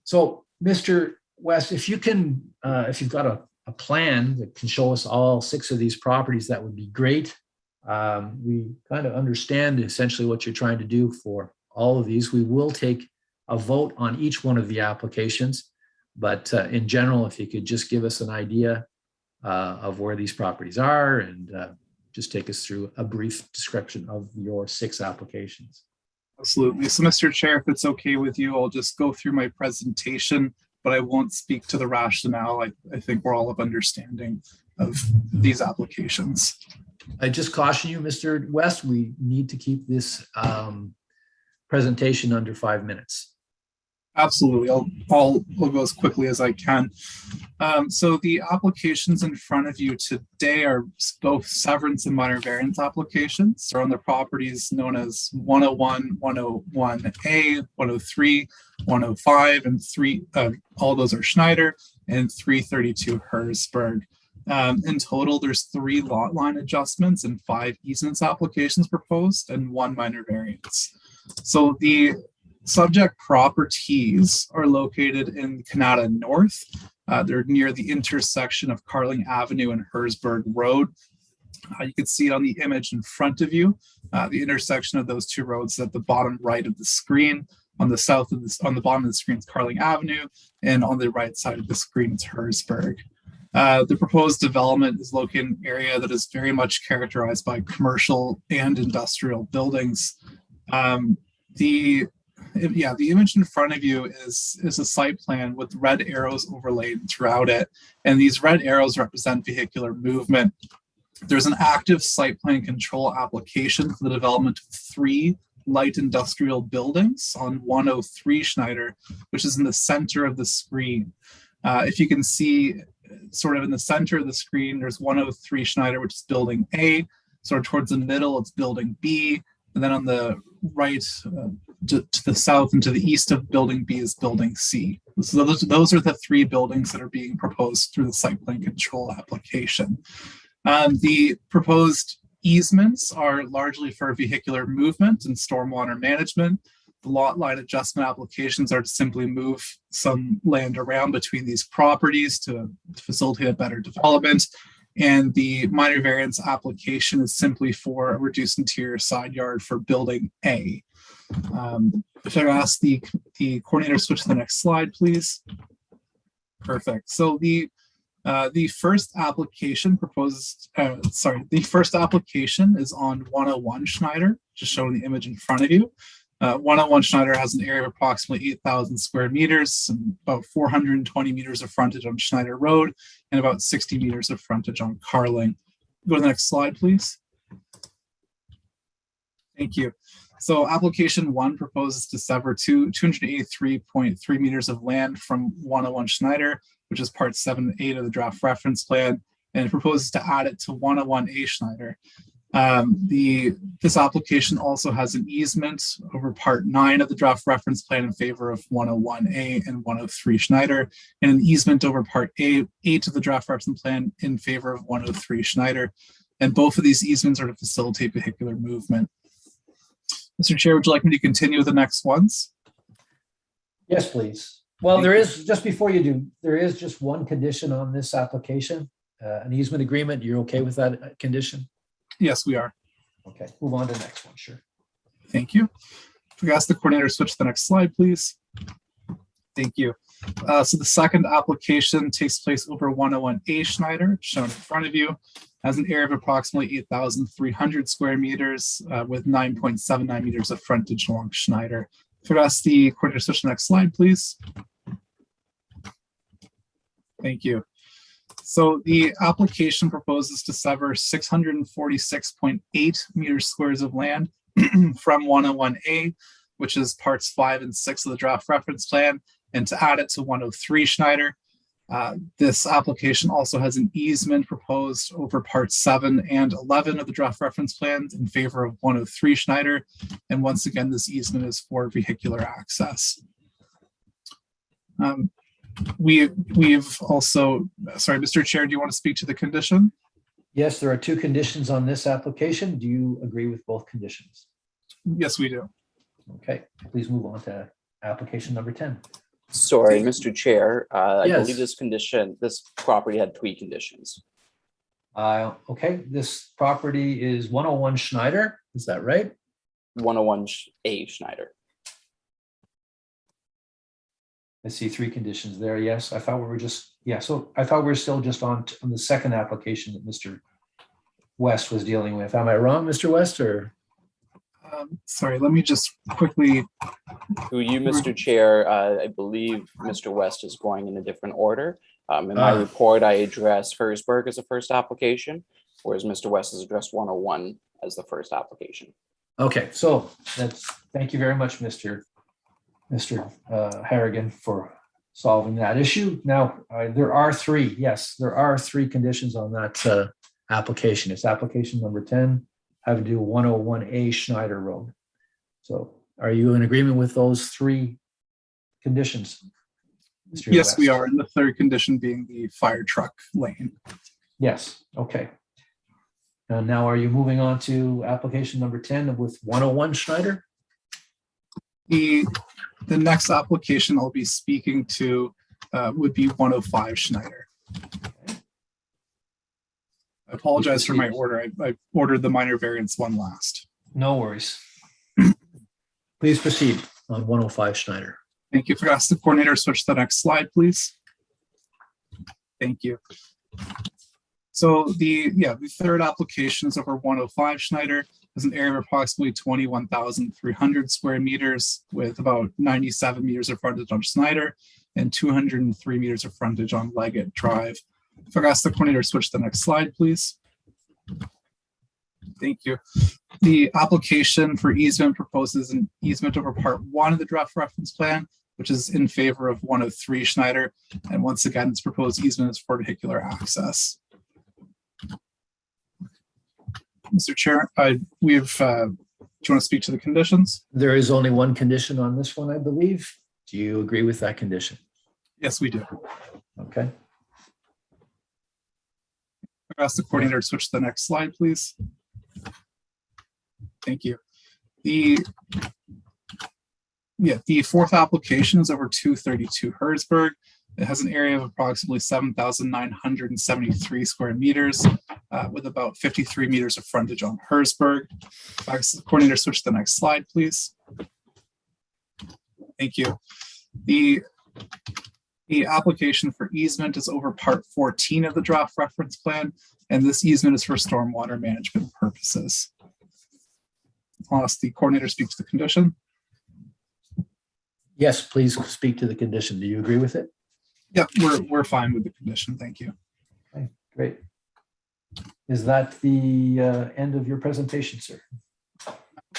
[SPEAKER 1] So, Mr. West, if you can, if you've got a plan that can show us all 6 of these properties, that would be great. We kind of understand essentially what you're trying to do for all of these. We will take a vote on each one of the applications, but in general, if you could just give us an idea of where these properties are and just take us through a brief description of your 6 applications.
[SPEAKER 8] Absolutely. So, Mr. Chair, if it's okay with you, I'll just go through my presentation, but I won't speak to the rationale. I think we're all of understanding of these applications.
[SPEAKER 1] I just caution you, Mr. West, we need to keep this presentation under 5 minutes.
[SPEAKER 8] Absolutely. I'll go as quickly as I can. So the applications in front of you today are both severance and minor variance applications. They're on the properties known as 101, 101A, 103, 105, and 3. All those are Schneider, and 332 Hertzberg. In total, there's 3 lot line adjustments and 5 easements applications proposed and 1 minor variance. So the subject properties are located in Canada North. They're near the intersection of Carling Avenue and Hertzberg Road. You can see it on the image in front of you. The intersection of those 2 roads at the bottom right of the screen. On the south of this, on the bottom of the screen is Carling Avenue, and on the right side of the screen it's Hertzberg. The proposed development is located in an area that is very much characterized by commercial and industrial buildings. The image in front of you is a site plan with red arrows overlaid throughout it, and these red arrows represent vehicular movement. There's an active site plan control application for the development of 3 light industrial buildings on 103 Schneider, which is in the center of the screen. If you can see, sort of in the center of the screen, there's 103 Schneider, which is building A. Sort of towards the middle, it's building B. And then on the right, to the south and to the east of building B is building C. So those are the 3 buildings that are being proposed through the site plan control application. The proposed easements are largely for vehicular movement and stormwater management. The lot line adjustment applications are to simply move some land around between these properties to facilitate a better development. And the minor variance application is simply for a reduced interior side yard for building A. If I ask the coordinator to switch to the next slide, please. Perfect. So the first application the first application is on 101 Schneider, just showing the image in front of you. 101 Schneider has an area of approximately 8,000 square meters, and about 420 meters of frontage on Schneider Road, and about 60 meters of frontage on Carling. Go to the next slide, please. Thank you. So application 1 proposes to sever 283.3 meters of land from 101 Schneider, which is part 7 and 8 of the draft reference plan, and it proposes to add it to 101A Schneider. This application also has an easement over part 9 of the draft reference plan in favor of 101A and 103 Schneider, and an easement over part 8 of the draft reference plan in favor of 103 Schneider. And both of these easements are to facilitate vehicular movement. Mr. Chair, would you like me to continue with the next ones?
[SPEAKER 1] Yes, please. Well, there is, just before you do, there is just one condition on this application, an easement agreement. You're okay with that condition?
[SPEAKER 8] Yes, we are.
[SPEAKER 1] Okay, move on to the next one, sure.
[SPEAKER 8] Thank you. If we ask the coordinator to switch to the next slide, please. Thank you. So the second application takes place over 101A Schneider, shown in front of you, has an area of approximately 8,300 square meters with 9.79 meters of frontage along Schneider. If we ask the coordinator to switch to the next slide, please. Thank you. So the application proposes to sever 646.8 meters squares of land from 101A, which is parts 5 and 6 of the draft reference plan, and to add it to 103 Schneider. This application also has an easement proposed over parts 7 and 11 of the draft reference plan in favor of 103 Schneider. And once again, this easement is for vehicular access. We've also, sorry, Mr. Chair, do you want to speak to the condition?
[SPEAKER 1] Yes, there are two conditions on this application. Do you agree with both conditions?
[SPEAKER 8] Yes, we do.
[SPEAKER 1] Okay, please move on to application number 10.
[SPEAKER 9] Sorry, Mr. Chair, I
[SPEAKER 1] Yes.
[SPEAKER 9] believe this property had 3 conditions.
[SPEAKER 1] Okay, this property is 101 Schneider, is that right?
[SPEAKER 9] 101A Schneider.
[SPEAKER 1] I see 3 conditions there, yes. I thought we were just, yeah, so I thought we were still just on the second application that Mr. West was dealing with. Am I wrong, Mr. West, or?
[SPEAKER 8] Sorry, let me just quickly.
[SPEAKER 9] Through you, Mr. Chair, I believe Mr. West is going in a different order. In my report, I addressed Herzberg as the first application, whereas Mr. West has addressed 101 as the first application.
[SPEAKER 1] Okay, so thank you very much, Mr. Harrigan, for solving that issue. Now, there are 3, yes, there are 3 conditions on that application. It's application number 10, having to do 101A Schneider Road. So are you in agreement with those 3 conditions? Mr.
[SPEAKER 8] Yes,
[SPEAKER 1] West?
[SPEAKER 8] we are. And the third condition being the fire truck lane.
[SPEAKER 1] Yes, okay. And now are you moving on to application number 10 with 101 Schneider?
[SPEAKER 8] The next application I'll be speaking to would be 105 Schneider. I apologize for my order. I ordered the minor variance one last.
[SPEAKER 1] No worries. Please proceed on 105 Schneider.
[SPEAKER 8] Thank you. If I ask the coordinator to switch to the next slide, please. Thank you. So the third application is over 105 Schneider. Has an area of approximately 21,300 square meters with about 97 meters of frontage on Schneider and 203 meters of frontage on Leggett Drive. If I ask the coordinator to switch to the next slide, please. Thank you. The application for easement proposes an easement over part 1 of the draft reference plan, which is in favor of 103 Schneider. And once again, its proposed easement is for vehicular access. Mr. Chair, do you want to speak to the conditions?
[SPEAKER 1] There is only one condition on this one, I believe. Do you agree with that condition?
[SPEAKER 8] Yes, we do.
[SPEAKER 1] Okay.
[SPEAKER 8] I'll ask the coordinator to switch to the next slide, please. Thank you. The fourth application is over 232 Herzberg. It has an area of approximately 7,973 square meters with about 53 meters of frontage on Herzberg. If I ask the coordinator to switch to the next slide, please. Thank you. The application for easement is over part 14 of the draft reference plan, and this easement is for stormwater management purposes. I'll ask the coordinator to speak to the condition.
[SPEAKER 1] Yes, please speak to the condition. Do you agree with it?
[SPEAKER 8] Yep, we're fine with the condition. Thank you.
[SPEAKER 1] Okay, great. Is that the end of your presentation, sir?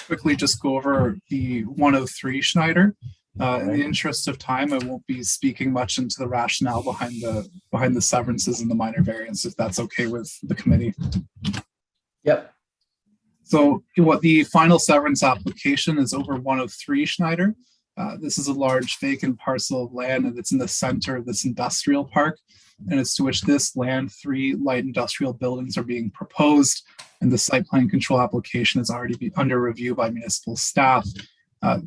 [SPEAKER 8] Quickly just go over the 103 Schneider. In the interest of time, I won't be speaking much into the rationale behind the severances and the minor variance, if that's okay with the committee.
[SPEAKER 1] Yep.
[SPEAKER 8] So what the final severance application is over 103 Schneider. This is a large vacant parcel of land and it's in the center of this industrial park. And it's to which this land, 3 light industrial buildings are being proposed. And the site plan control application is already under review by municipal staff.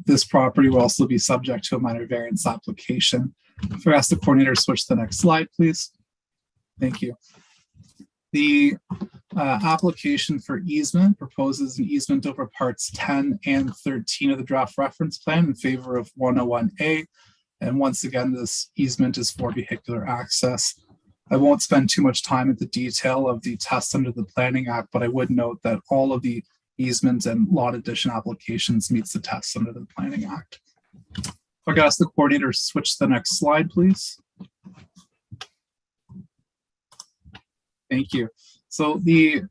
[SPEAKER 8] This property will also be subject to a minor variance application. If I ask the coordinator to switch to the next slide, please. Thank you. The application for easement proposes an easement over parts 10 and 13 of the draft reference plan in favor of 101A. And once again, this easement is for vehicular access. I won't spend too much time at the detail of the tests under the Planning Act, but I would note that all of the easements and lot addition applications meets the tests under the Planning Act. If I could ask the coordinator to switch to the next slide, please. Thank you. So the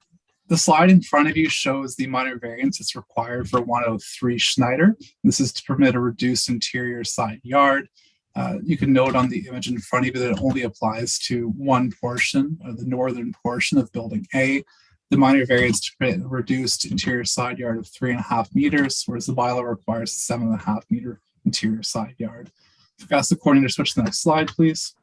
[SPEAKER 8] slide in front of you shows the minor variance that's required for 103 Schneider. This is to permit a reduced interior side yard. You can note on the image in front of you that it only applies to one portion, or the northern portion of building A. The minor variance to permit a reduced interior side yard of 3.5 meters, whereas the bylaw requires 7.5 meter interior side yard. If I ask the coordinator to switch to the next slide, please.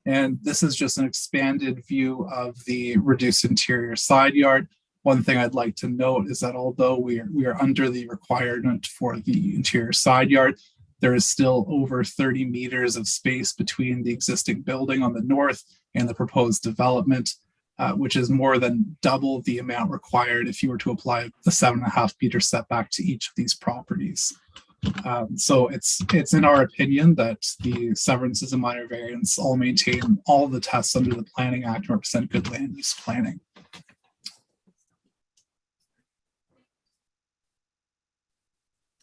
[SPEAKER 8] And this is just an expanded view of the reduced interior side yard. One thing I'd like to note is that although we are under the requirement for the interior side yard, there is still over 30 meters of space between the existing building on the north and the proposed development, which is more than double the amount required if you were to apply the 7.5 meter setback to each of these properties. So it's in our opinion that the severances and minor variance all maintain all the tests under the Planning Act and represent good land use planning.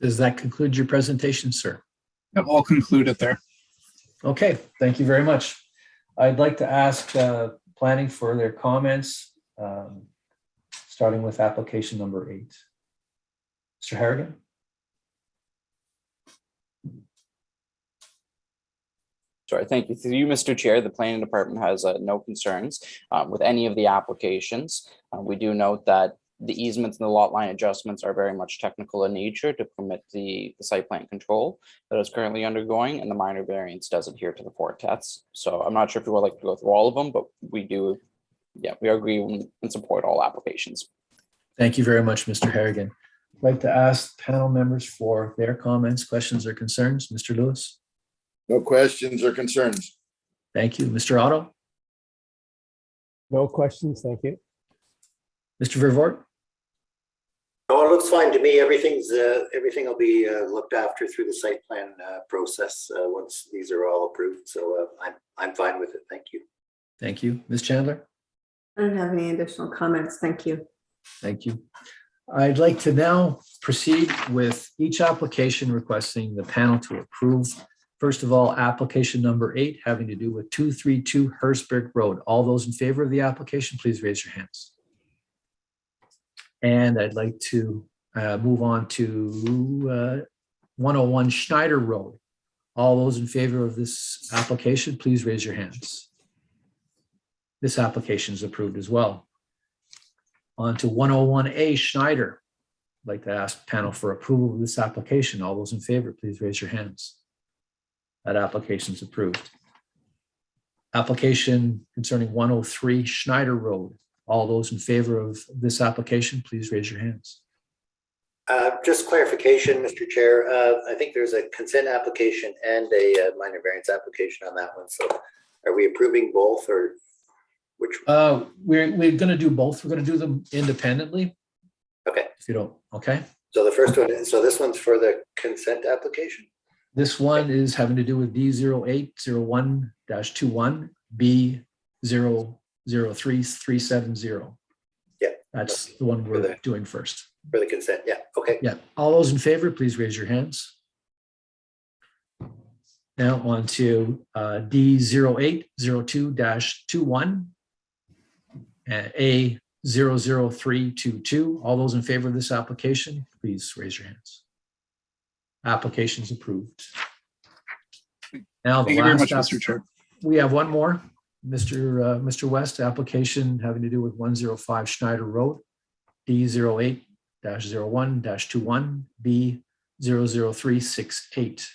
[SPEAKER 1] Does that conclude your presentation, sir?
[SPEAKER 8] I'll conclude it there.
[SPEAKER 1] Okay, thank you very much. I'd like to ask planning for their comments, starting with application number 8. Mr. Harrigan?
[SPEAKER 9] Sorry, thank you. Through you, Mr. Chair, the planning department has no concerns with any of the applications. We do note that the easements and the lot line adjustments are very much technical in nature to permit the site plan control that is currently undergoing, and the minor variance does adhere to the 4 tests. So I'm not sure if you would like to go through all of them, but we do, we agree and support all applications.
[SPEAKER 1] Thank you very much, Mr. Harrigan. I'd like to ask panel members for their comments, questions, or concerns. Mr. Lewis?
[SPEAKER 4] No questions or concerns.
[SPEAKER 1] Thank you. Mr. Otto?
[SPEAKER 16] No questions, thank you.
[SPEAKER 1] Mr. Vervoort?
[SPEAKER 15] No, it looks fine to me. Everything will be looked after through the site plan process once these are all approved. So I'm fine with it. Thank you.
[SPEAKER 1] Thank you. Ms. Chandler?
[SPEAKER 3] I don't have any additional comments. Thank you.
[SPEAKER 1] Thank you. I'd like to now proceed with each application requesting the panel to approve. First of all, application number 8 having to do with 232 Hersberg Road. All those in favor of the application, please raise your hands. And I'd like to move on to 101 Schneider Road. All those in favor of this application, please raise your hands. This application is approved as well. On to 101A Schneider. I'd like to ask panel for approval of this application. All those in favor, please raise your hands. That application is approved. Application concerning 103 Schneider Road. All those in favor of this application, please raise your hands.
[SPEAKER 15] Just clarification, Mr. Chair. I think there's a consent application and a minor variance application on that one. So are we approving both or which?
[SPEAKER 1] We're going to do both. We're going to do them independently.
[SPEAKER 15] Okay.
[SPEAKER 1] If you don't, okay.
[SPEAKER 15] So the first one, so this one's for the consent application?
[SPEAKER 1] This one is having to do with D0801-21, B003370.
[SPEAKER 15] Yeah.
[SPEAKER 1] That's the one we're doing first.
[SPEAKER 15] For the consent, yeah, okay.
[SPEAKER 1] Yeah, all those in favor, please raise your hands. Now on to D0802-21, A00322. All those in favor of this application, please raise your hands. Application is approved. Now,
[SPEAKER 8] Thank you very much, Mr. Chair.
[SPEAKER 1] We have one more, Mr. West, application having to do with 105 Schneider Road. D08-01-21B00368.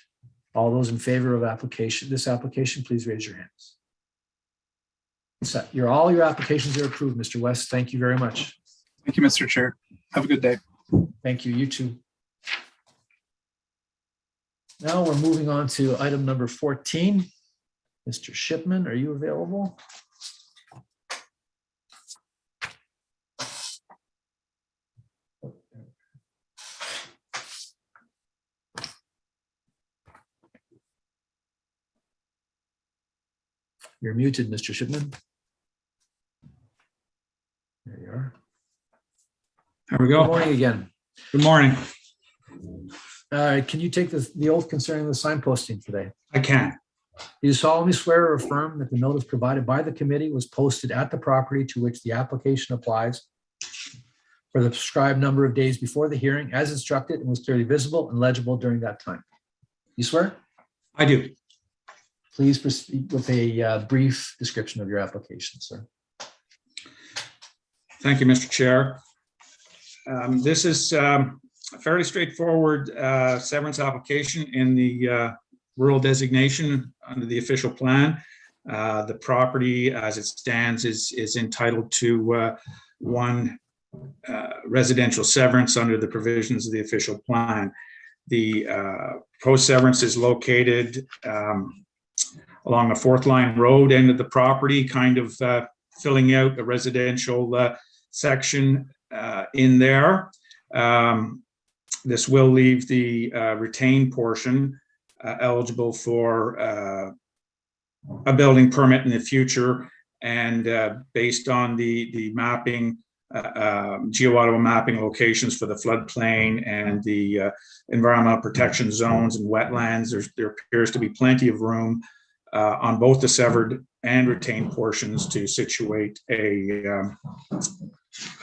[SPEAKER 1] All those in favor of this application, please raise your hands. So all your applications are approved, Mr. West. Thank you very much.
[SPEAKER 8] Thank you, Mr. Chair. Have a good day.
[SPEAKER 1] Thank you. You too. Now we're moving on to item number 14. Mr. Shipman, are you available? You're muted, Mr. Shipman. There you are.
[SPEAKER 11] There we go.
[SPEAKER 1] Good morning again.
[SPEAKER 11] Good morning.
[SPEAKER 1] All right, can you take the oath concerning the signposting today?
[SPEAKER 11] I can.
[SPEAKER 1] Do you solemnly swear or affirm that the notice provided by the committee was posted at the property to which the application applies for the prescribed number of days before the hearing as instructed and was clearly visible and legible during that time? You swear?
[SPEAKER 11] I do.
[SPEAKER 1] Please proceed with a brief description of your application, sir.
[SPEAKER 11] Thank you, Mr. Chair. This is a fairly straightforward severance application in the rural designation under the official plan. The property as it stands is entitled to one residential severance under the provisions of the official plan. The proposed severance is located along a Fourth Line Road end of the property, kind of filling out the residential section in there. This will leave the retained portion eligible for a building permit in the future, and based on the mapping, GeoAuto mapping locations for the floodplain and the environmental protection zones and wetlands, there appears to be plenty of room on both the severed and retained portions to situate a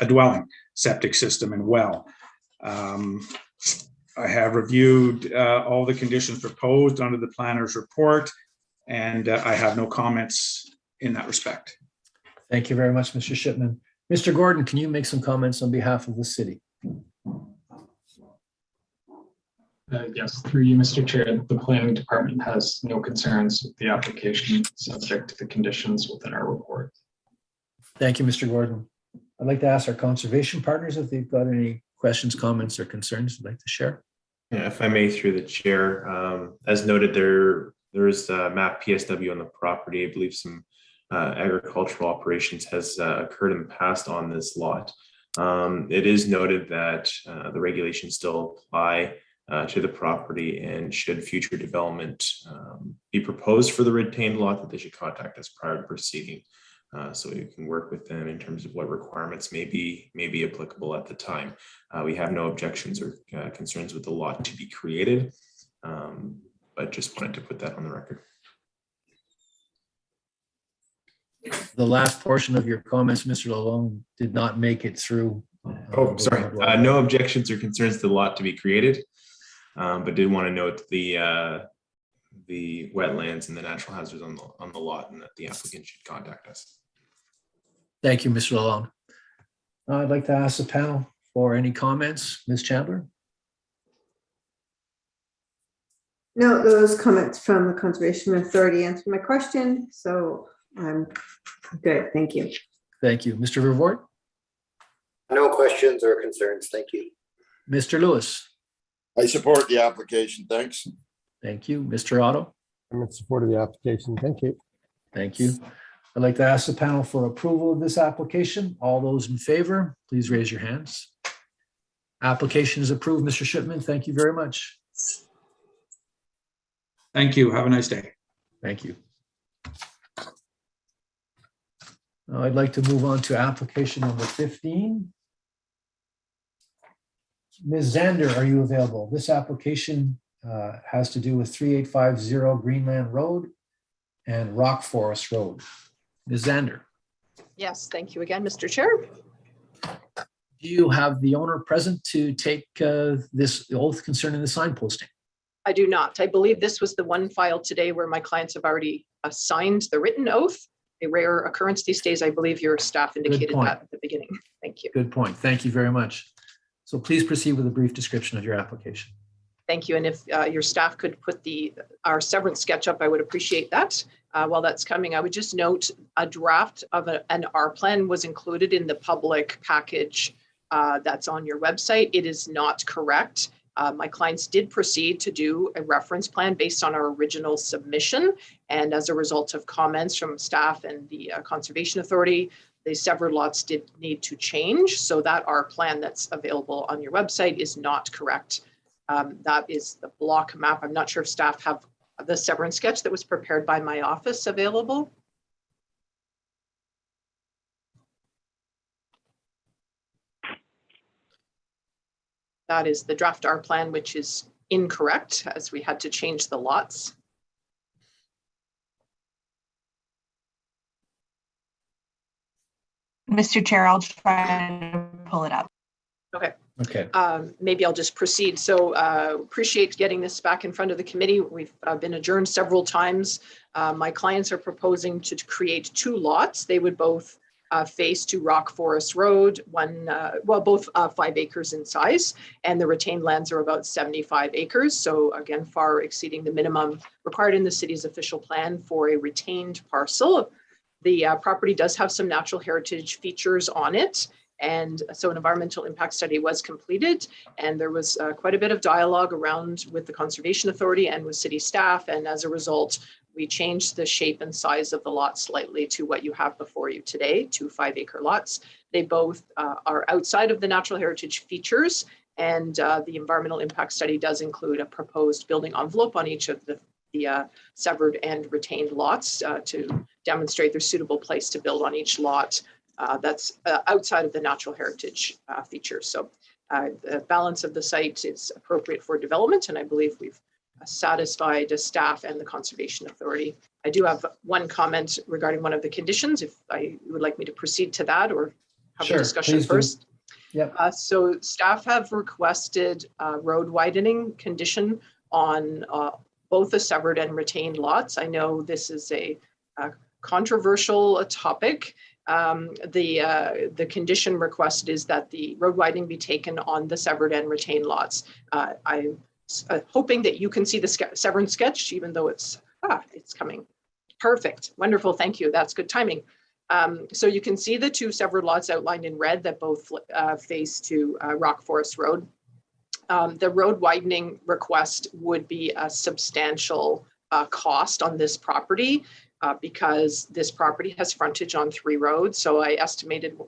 [SPEAKER 11] dwelling, septic system, and well. I have reviewed all the conditions proposed under the planner's report, and I have no comments in that respect.
[SPEAKER 1] Thank you very much, Mr. Shipman. Mr. Gordon, can you make some comments on behalf of the city?
[SPEAKER 7] Yes, through you, Mr. Chair, the planning department has no concerns with the application subject to the conditions within our report.
[SPEAKER 1] Thank you, Mr. Gordon. I'd like to ask our conservation partners if they've got any questions, comments, or concerns they'd like to share.
[SPEAKER 6] Yeah, if I may, through the chair, as noted, there is a map PSW on the property. I believe some agricultural operations has occurred in the past on this lot. It is noted that the regulations still apply to the property, and should future development be proposed for the retained lot, that they should contact us prior to proceeding, so we can work with them in terms of what requirements may be applicable at the time. We have no objections or concerns with the lot to be created, but just wanted to put that on the record.
[SPEAKER 1] The last portion of your comments, Mr. Lalonde, did not make it through.
[SPEAKER 6] Oh, sorry. No objections or concerns to the lot to be created, but did want to note the wetlands and the natural hazards on the lot, and that the applicant should contact us.
[SPEAKER 1] Thank you, Mr. Lalonde. I'd like to ask the panel for any comments. Ms. Chandler?
[SPEAKER 3] No, those comments from the Conservation Authority answered my question, so I'm good. Thank you.
[SPEAKER 1] Thank you. Mr. Vervoort?
[SPEAKER 15] No questions or concerns. Thank you.
[SPEAKER 1] Mr. Lewis?
[SPEAKER 4] I support the application. Thanks.
[SPEAKER 1] Thank you. Mr. Otto?
[SPEAKER 16] I'm in support of the application. Thank you.
[SPEAKER 1] Thank you. I'd like to ask the panel for approval of this application. All those in favor, please raise your hands. Application is approved. Mr. Shipman, thank you very much.
[SPEAKER 11] Thank you. Have a nice day.
[SPEAKER 1] Thank you. Now I'd like to move on to application number 15. Ms. Zander, are you available? This application has to do with 3850 Greenland Road and Rock Forest Road. Ms. Zander.
[SPEAKER 12] Yes, thank you again, Mr. Chair.
[SPEAKER 1] Do you have the owner present to take this oath concerning the signposting?
[SPEAKER 12] I do not. I believe this was the one file today where my clients have already signed the written oath. a rare occurrence these days. I believe your staff indicated
[SPEAKER 1] point.
[SPEAKER 12] that at the beginning. Thank you.
[SPEAKER 1] Good point. Thank you very much. So please proceed with a brief description of your application.
[SPEAKER 12] Thank you. And if your staff could put our severance sketch up, I would appreciate that. While that's coming, I would just note a draft of an R plan was included in the public package that's on your website. It is not correct. My clients did proceed to do a reference plan based on our original submission. And as a result of comments from staff and the Conservation Authority, the severed lots did need to change. So that R plan that's available on your website is not correct. That is the block map. I'm not sure if staff have the severance sketch that was prepared by my office available. That is the draft R plan, which is incorrect as we had to change the lots.
[SPEAKER 2] Mr. Chair, I'll try to pull it up.
[SPEAKER 12] Okay.
[SPEAKER 1] Okay.
[SPEAKER 12] Maybe I'll just proceed. So appreciate getting this back in front of the committee. We've been adjourned several times. My clients are proposing to create 2 lots. They would both face to Rock Forest Road, both 5 acres in size, and the retained lands are about 75 acres. So again, far exceeding the minimum required in the city's official plan for a retained parcel. The property does have some natural heritage features on it. And so an environmental impact study was completed, and there was quite a bit of dialogue around with the Conservation Authority and with city staff. And as a result, we changed the shape and size of the lot slightly to what you have before you today, 2 5-acre lots. They both are outside of the natural heritage features, and the environmental impact study does include a proposed building envelope on each of the severed and retained lots to demonstrate their suitable place to build on each lot. That's outside of the natural heritage features. So the balance of the site is appropriate for development, and I believe we've satisfied staff and the Conservation Authority. I do have one comment regarding one of the conditions, if you would like me to proceed to that or have a discussion first.
[SPEAKER 1] Yep.
[SPEAKER 12] So staff have requested road widening condition on both the severed and retained lots. I know this is a controversial topic. The condition requested is that the road widening be taken on the severed and retained lots. I'm hoping that you can see the severance sketch, even though it's coming. Perfect, wonderful, thank you. That's good timing. So you can see the 2 severed lots outlined in red that both face to Rock Forest Road. The road widening request would be a substantial cost on this property. Because this property has frontage on 3 roads. So I estimated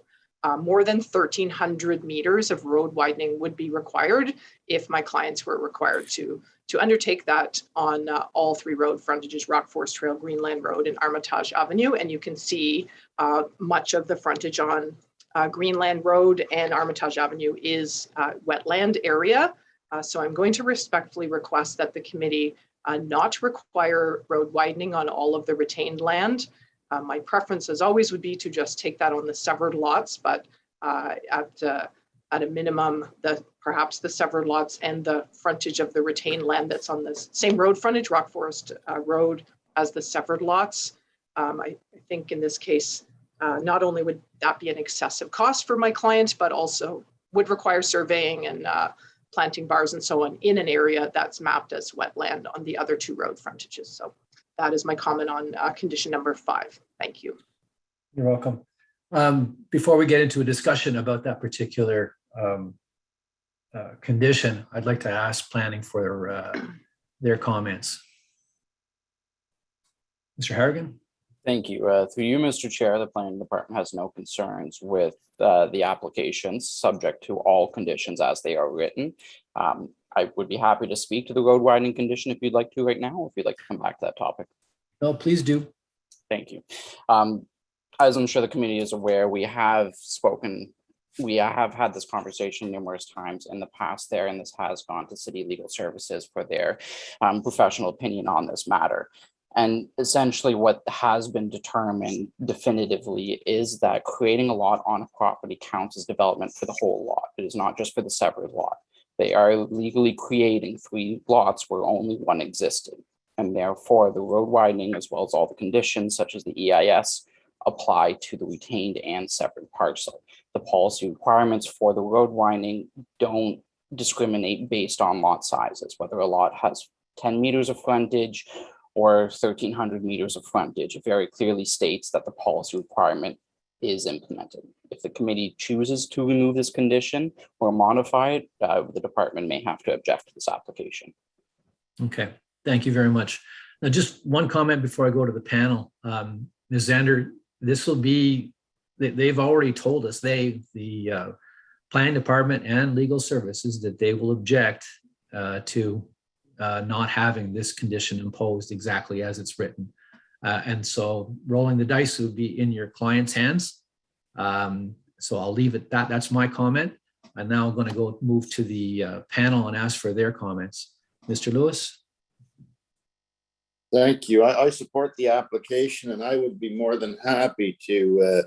[SPEAKER 12] more than 1,300 meters of road widening would be required if my clients were required to undertake that on all 3 road frontages, Rock Forest Trail, Greenland Road, and Armitage Avenue. And you can see much of the frontage on Greenland Road and Armitage Avenue is wetland area. So I'm going to respectfully request that the committee not require road widening on all of the retained land. My preference, as always, would be to just take that on the severed lots, but at a minimum, perhaps the severed lots and the frontage of the retained land that's on the same road frontage, Rock Forest Road, as the severed lots. I think in this case, not only would that be an excessive cost for my client, but also would require surveying and planting bars and so on in an area that's mapped as wetland on the other 2 road frontages. So that is my comment on condition number 5. Thank you.
[SPEAKER 1] You're welcome. Before we get into a discussion about that particular condition, I'd like to ask planning for their comments. Mr. Harrigan?
[SPEAKER 9] Thank you. Through you, Mr. Chair, the planning department has no concerns with the applications subject to all conditions as they are written. I would be happy to speak to the road widening condition if you'd like to right now, or if you'd like to come back to that topic.
[SPEAKER 1] No, please do.
[SPEAKER 9] Thank you. As I'm sure the committee is aware, we have had this conversation numerous times in the past there, and this has gone to City Legal Services for their professional opinion on this matter. And essentially what has been determined definitively is that creating a lot on a property counts as development for the whole lot. It is not just for the separate lot. They are legally creating 3 lots where only one existed. And therefore the road widening, as well as all the conditions such as the EIS, apply to the retained and separate parcel. The policy requirements for the road widening don't discriminate based on lot sizes, whether a lot has 10 meters of frontage or 1,300 meters of frontage. It very clearly states that the policy requirement is implemented. If the committee chooses to remove this condition or modify it, the department may have to object to this application.
[SPEAKER 1] Okay, thank you very much. Now, just one comment before I go to the panel. Ms. Zander, this will be, they've already told us, the planning department and legal services, that they will object to not having this condition imposed exactly as it's written. And so rolling the dice would be in your client's hands. So I'll leave it that. That's my comment. And now I'm going to go move to the panel and ask for their comments. Mr. Lewis?
[SPEAKER 4] Thank you. I support the application, and I would be more than happy to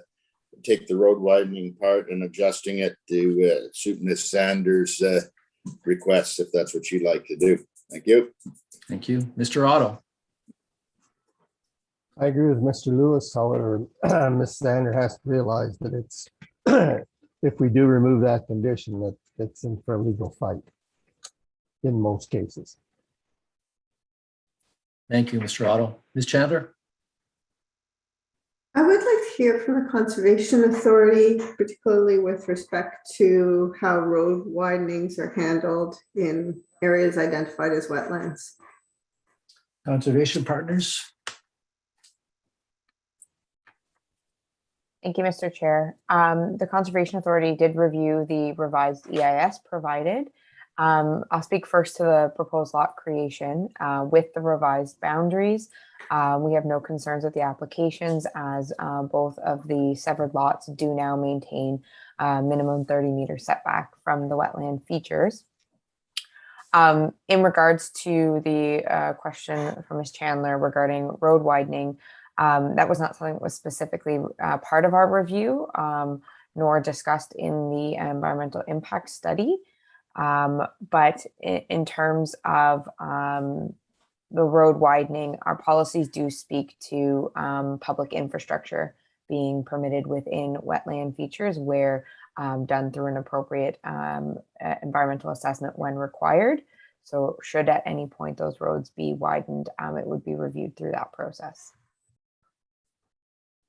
[SPEAKER 4] take the road widening part and adjusting it to suit Ms. Sanders' requests, if that's what she'd like to do. Thank you.
[SPEAKER 1] Thank you. Mr. Otto?
[SPEAKER 16] I agree with Mr. Lewis. However, Ms. Zander has to realize that it's, if we do remove that condition, that it's in for a legal fight in most cases.
[SPEAKER 1] Thank you, Mr. Otto. Ms. Chandler?
[SPEAKER 3] I would like to hear from the Conservation Authority, particularly with respect to how road widenings are handled in areas identified as wetlands.
[SPEAKER 1] Conservation Partners?
[SPEAKER 10] Thank you, Mr. Chair. The Conservation Authority did review the revised EIS provided. I'll speak first to the proposed lot creation with the revised boundaries. We have no concerns with the applications, as both of the severed lots do now maintain minimum 30-meter setback from the wetland features. In regards to the question from Ms. Chandler regarding road widening, that was not something that was specifically part of our review, nor discussed in the environmental impact study. But in terms of the road widening, our policies do speak to public infrastructure being permitted within wetland features where done through an appropriate environmental assessment when required. So should at any point those roads be widened, it would be reviewed through that process.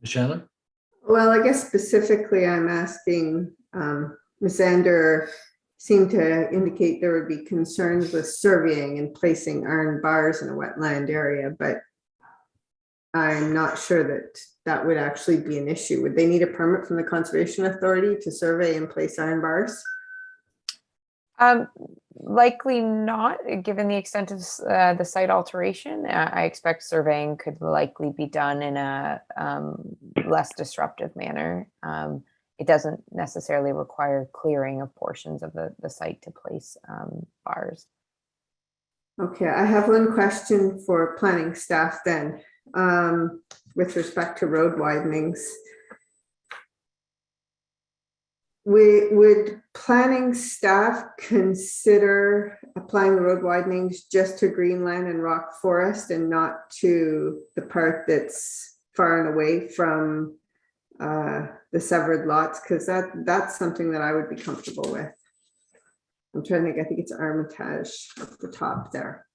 [SPEAKER 1] Ms. Chandler?
[SPEAKER 3] Well, I guess specifically I'm asking, Ms. Zander seemed to indicate there would be concerns with surveying and placing iron bars in a wetland area, but I'm not sure that that would actually be an issue. Would they need a permit from the Conservation Authority to survey and place iron bars?
[SPEAKER 10] Likely not, given the extent of the site alteration. I expect surveying could likely be done in a less disruptive manner. It doesn't necessarily require clearing of portions of the site to place bars.
[SPEAKER 3] Okay, I have one question for planning staff then, with respect to road widenings. Would planning staff consider applying the road widenings just to Greenland and Rock Forest and not to the part that's far and away from the severed lots? Because that's something that I would be comfortable with. I'm trying to think, I think it's Armitage at the top there.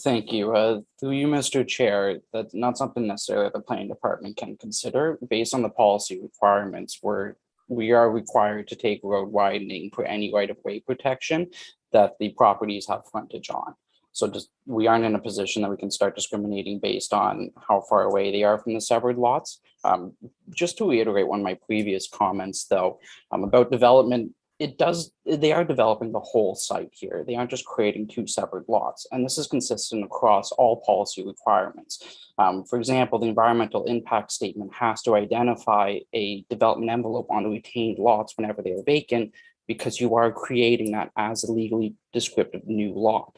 [SPEAKER 9] Thank you. Through you, Mr. Chair, that's not something necessarily the planning department can consider. Based on the policy requirements, we are required to take road widening for any right-of-way protection that the properties have frontage on. So we aren't in a position that we can start discriminating based on how far away they are from the severed lots. Just to reiterate one of my previous comments, though, about development, they are developing the whole site here. They aren't just creating two separate lots. And this is consistent across all policy requirements. For example, the environmental impact statement has to identify a development envelope on the retained lots whenever they are vacant, because you are creating that as a legally descriptive new lot.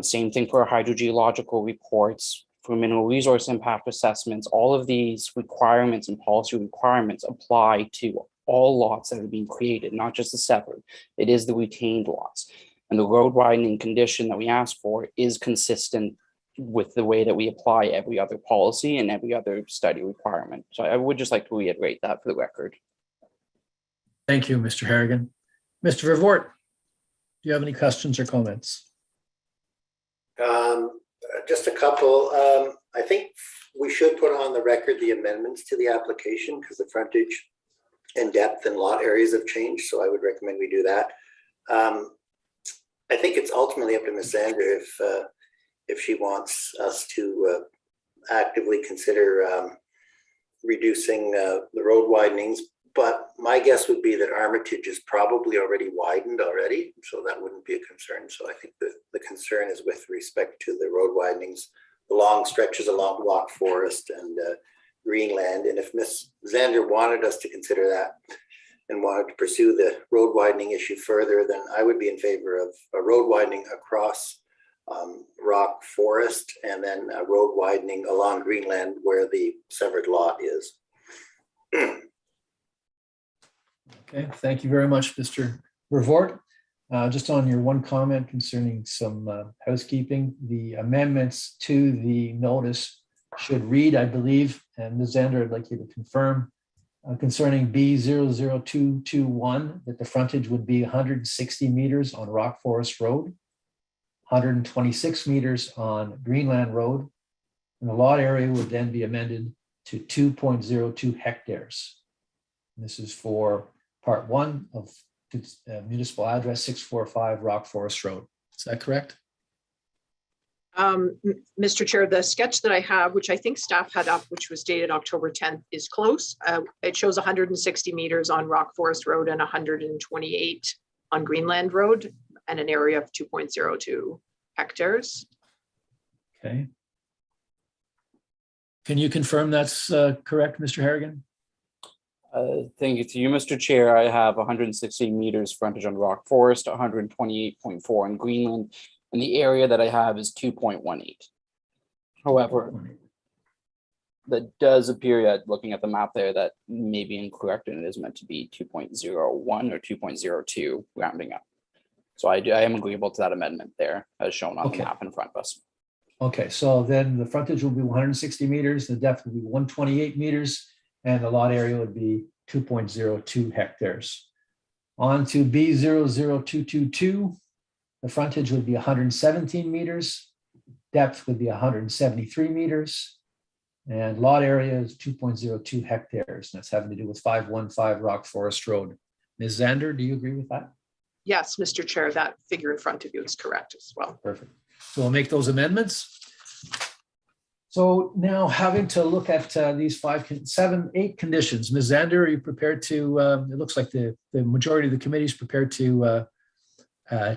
[SPEAKER 9] Same thing for hydrogeological reports, for mineral resource impact assessments. All of these requirements and policy requirements apply to all lots that are being created, not just the severed. It is the retained lots. And the road widening condition that we ask for is consistent with the way that we apply every other policy and every other study requirement. So I would just like to reiterate that for the record.
[SPEAKER 1] Thank you, Mr. Harrigan. Mr. Vervoort, do you have any questions or comments?
[SPEAKER 15] Just a couple. I think we should put on the record the amendments to the application because the frontage and depth and lot areas have changed. So I would recommend we do that. I think it's ultimately up to Ms. Zander if she wants us to actively consider reducing the road widenings. But my guess would be that Armitage is probably already widened already, so that wouldn't be a concern. So I think the concern is with respect to the road widenings, the long stretches along Lock Forest and Greenland. And if Ms. Zander wanted us to consider that and wanted to pursue the road widening issue further, then I would be in favor of a road widening across Rock Forest and then a road widening along Greenland where the severed lot is.
[SPEAKER 1] Okay, thank you very much, Mr. Vervoort. Just on your one comment concerning some housekeeping, the amendments to the notice should read, I believe, and Ms. Zander, I'd like you to confirm, concerning B00221, that the frontage would be 160 meters on Rock Forest Road, 126 meters on Greenland Road, and the lot area would then be amended to 2.02 hectares. And this is for Part 1 of municipal address 645 Rock Forest Road. Is that correct?
[SPEAKER 12] Mr. Chair, the sketch that I have, which I think staff had up, which was dated October 10th, is close. It shows 160 meters on Rock Forest Road and 128 on Greenland Road and an area of 2.02 hectares.
[SPEAKER 1] Okay. Can you confirm that's correct, Mr. Harrigan?
[SPEAKER 9] Thank you to you, Mr. Chair. I have 160 meters frontage on Rock Forest, 128.4 on Greenland, and the area that I have is 2.18. However, that does appear, looking at the map there, that may be incorrect, and it is meant to be 2.01 or 2.02 rounding up. So I am agreeable to that amendment there, as shown on the map in front of us.
[SPEAKER 1] Okay, so then the frontage will be 160 meters, the depth will be 128 meters, and the lot area would be 2.02 hectares. On to B00222, the frontage would be 117 meters, depth would be 173 meters, and lot area is 2.02 hectares. That's having to do with 515 Rock Forest Road. Ms. Zander, do you agree with that?
[SPEAKER 12] Yes, Mr. Chair, that figure in front of you is correct as well.
[SPEAKER 1] Perfect. So we'll make those amendments. So now having to look at these 8 conditions, Ms. Zander, are you prepared to, it looks like the majority of the committee is prepared to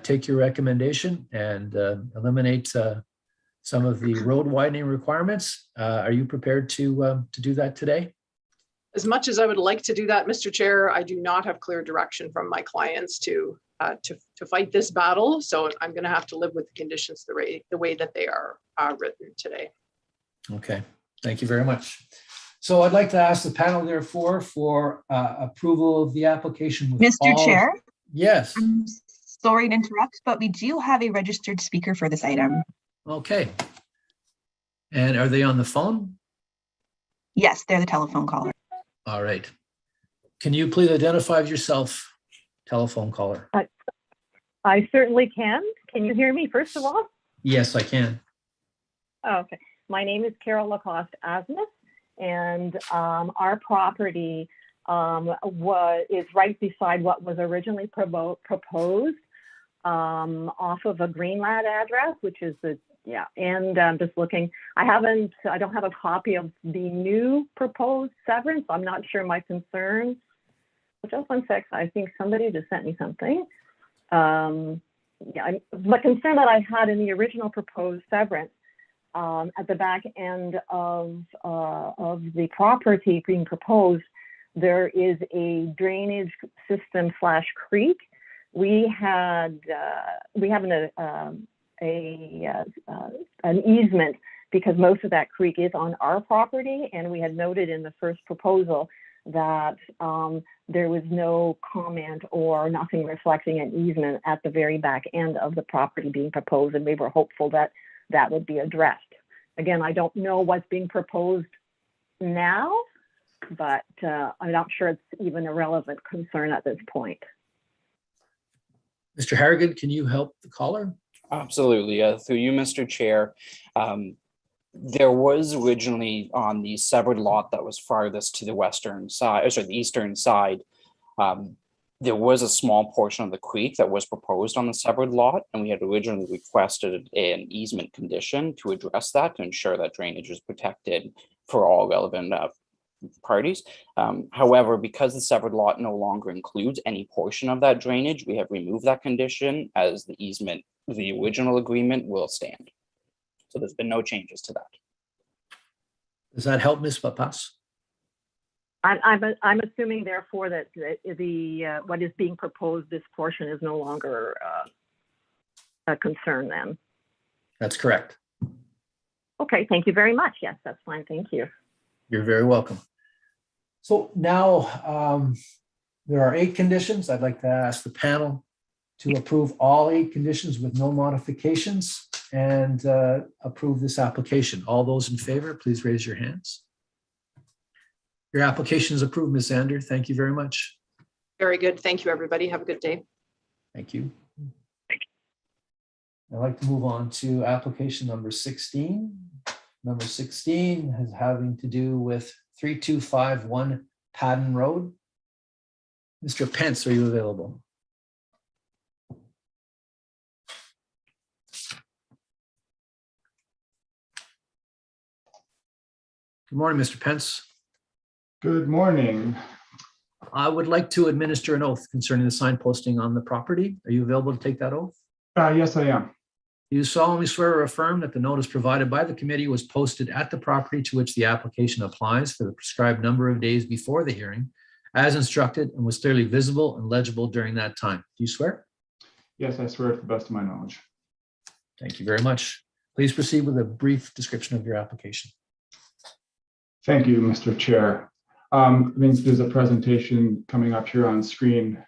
[SPEAKER 1] take your recommendation and eliminate some of the road widening requirements. Are you prepared to do that today?
[SPEAKER 12] As much as I would like to do that, Mr. Chair, I do not have clear direction from my clients to fight this battle. So I'm going to have to live with the conditions the way that they are written today.
[SPEAKER 1] Okay, thank you very much. So I'd like to ask the panel, therefore, for approval of the application. With
[SPEAKER 2] Mr. Chair?
[SPEAKER 1] Yes.
[SPEAKER 2] I'm sorry to interrupt, but we do have a registered speaker for this item.
[SPEAKER 1] Okay. And are they on the phone?
[SPEAKER 2] Yes, they're the telephone caller.
[SPEAKER 1] All right. Can you please identify yourself, telephone caller?
[SPEAKER 18] I certainly can. Can you hear me, first of all?
[SPEAKER 1] Yes, I can.
[SPEAKER 18] Oh, okay. My name is Carol Lacoste Asmus, and our property is right beside what was originally proposed off of a Greenland address, which is and just looking, I don't have a copy of the new proposed severance. I'm not sure my concerns. Just one sec, I think somebody just sent me something. The concern that I had in the original proposed severance at the back end of the property being proposed, there is a drainage system / creek. We have an easement because most of that creek is on our property, and we had noted in the first proposal that there was no comment or nothing reflecting an easement at the very back end of the property being proposed, and we were hopeful that that would be addressed. Again, I don't know what's being proposed now, but I'm not sure it's even a relevant concern at this point.
[SPEAKER 1] Mr. Harrigan, can you help the caller?
[SPEAKER 9] Absolutely. Through you, Mr. Chair. There was originally on the severed lot that was farthest to the western side, or sorry, the eastern side. There was a small portion of the creek that was proposed on the severed lot, and we had originally requested an easement condition to address that, to ensure that drainage was protected for all relevant parties. However, because the severed lot no longer includes any portion of that drainage, we have removed that condition, as the easement, the original agreement, will stand. So there's been no changes to that.
[SPEAKER 1] Does that help, Ms. Papas?
[SPEAKER 18] I'm assuming therefore that the what is being proposed, this portion, is no longer a concern then.
[SPEAKER 1] That's correct.
[SPEAKER 18] Okay, thank you very much. Yes, that's fine. Thank you.
[SPEAKER 1] You're very welcome. So now there are 8 conditions. I'd like to ask the panel to approve all 8 conditions with no modifications and approve this application. All those in favor, please raise your hands. Your application is approved, Ms. Zander. Thank you very much.
[SPEAKER 12] Very good. Thank you, everybody. Have a good day.
[SPEAKER 1] Thank you. I'd like to move on to application number 16. Number 16 is having to do with 3251 Padden Road. Mr. Pence, are you available? Good morning, Mr. Pence.
[SPEAKER 19] Good morning.
[SPEAKER 1] I would like to administer an oath concerning the sign posting on the property. Are you available to take that oath?
[SPEAKER 19] Yes, I am.
[SPEAKER 1] Do you solemnly swear or affirm that the notice provided by the committee was posted at the property to which the application applies for the prescribed number of days before the hearing, as instructed, and was clearly visible and legible during that time? Do you swear?
[SPEAKER 19] Yes, I swear to the best of my knowledge.
[SPEAKER 1] Thank you very much. Please proceed with a brief description of your application.
[SPEAKER 19] Thank you, Mr. Chair. I think there's a presentation coming up here on screen.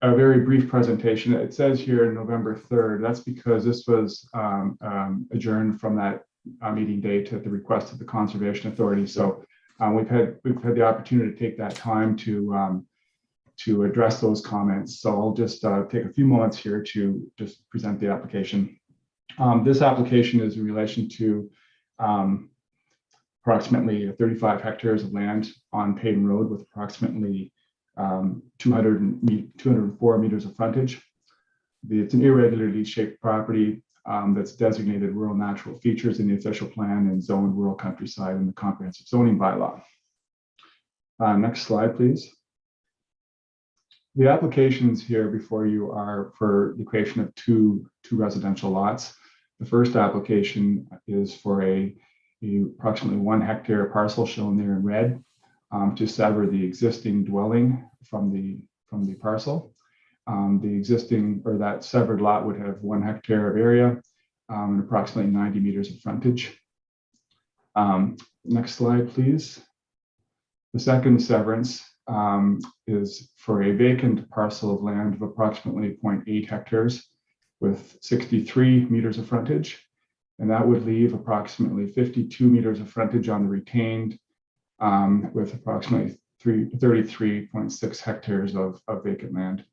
[SPEAKER 19] A very brief presentation. It says here November 3rd. That's because this was adjourned from that meeting date at the request of the Conservation Authority. So we've had the opportunity to take that time to address those comments. So I'll just take a few moments here to just present the application. This application is in relation to approximately 35 hectares of land on Padden Road with approximately 204 meters of frontage. It's an irregularly shaped property that's designated rural natural features in the official plan and zoned rural countryside in the comprehensive zoning bylaw. Next slide, please. The applications here before you are for the creation of two residential lots. The first application is for a approximately 1 hectare parcel shown there in red to sever the existing dwelling from the parcel. The existing or that severed lot would have 1 hectare of area and approximately 90 meters of frontage. Next slide, please. The second severance is for a vacant parcel of land of approximately 0.8 hectares with 63 meters of frontage. And that would leave approximately 52 meters of frontage on the retained with approximately 33.6 hectares of vacant land.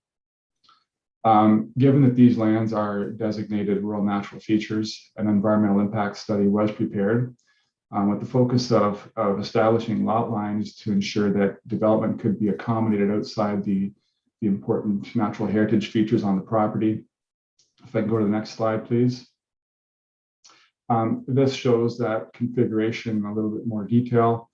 [SPEAKER 19] Given that these lands are designated rural natural features, an environmental impact study was prepared with the focus of establishing lot lines to ensure that development could be accommodated outside the important natural heritage features on the property. If I can go to the next slide, please. This shows that configuration in a little bit more detail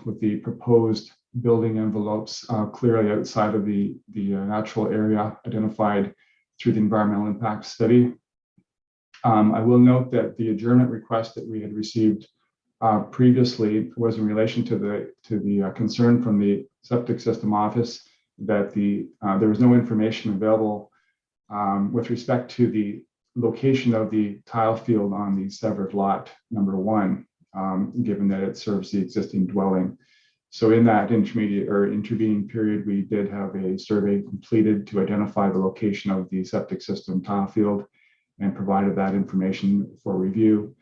[SPEAKER 19] with the proposed building envelopes clearly outside of the natural area identified through the environmental impact study. I will note that the adjournment request that we had received previously was in relation to the concern from the septic system office that there was no information available with respect to the location of the tile field on the severed lot number 1, given that it serves the existing dwelling. So in that intermediate or intervening period, we did have a survey completed to identify the location of the septic system tile field and provided that information for review.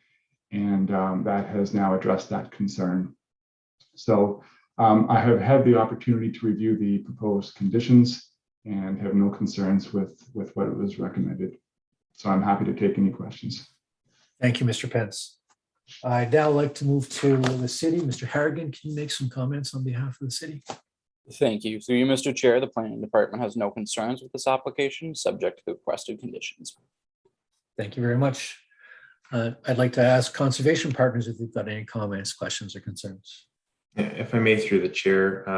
[SPEAKER 19] And that has now addressed that concern. So I have had the opportunity to review the proposed conditions and have no concerns with what was recommended. So I'm happy to take any questions.
[SPEAKER 1] Thank you, Mr. Pence. I'd now like to move to the city. Mr. Harrigan, can you make some comments on behalf of the city?
[SPEAKER 9] Thank you. Through you, Mr. Chair, the planning department has no concerns with this application, subject to the requested conditions.
[SPEAKER 1] Thank you very much. I'd like to ask conservation partners if they've got any comments, questions, or concerns.
[SPEAKER 6] If I may, through the chair,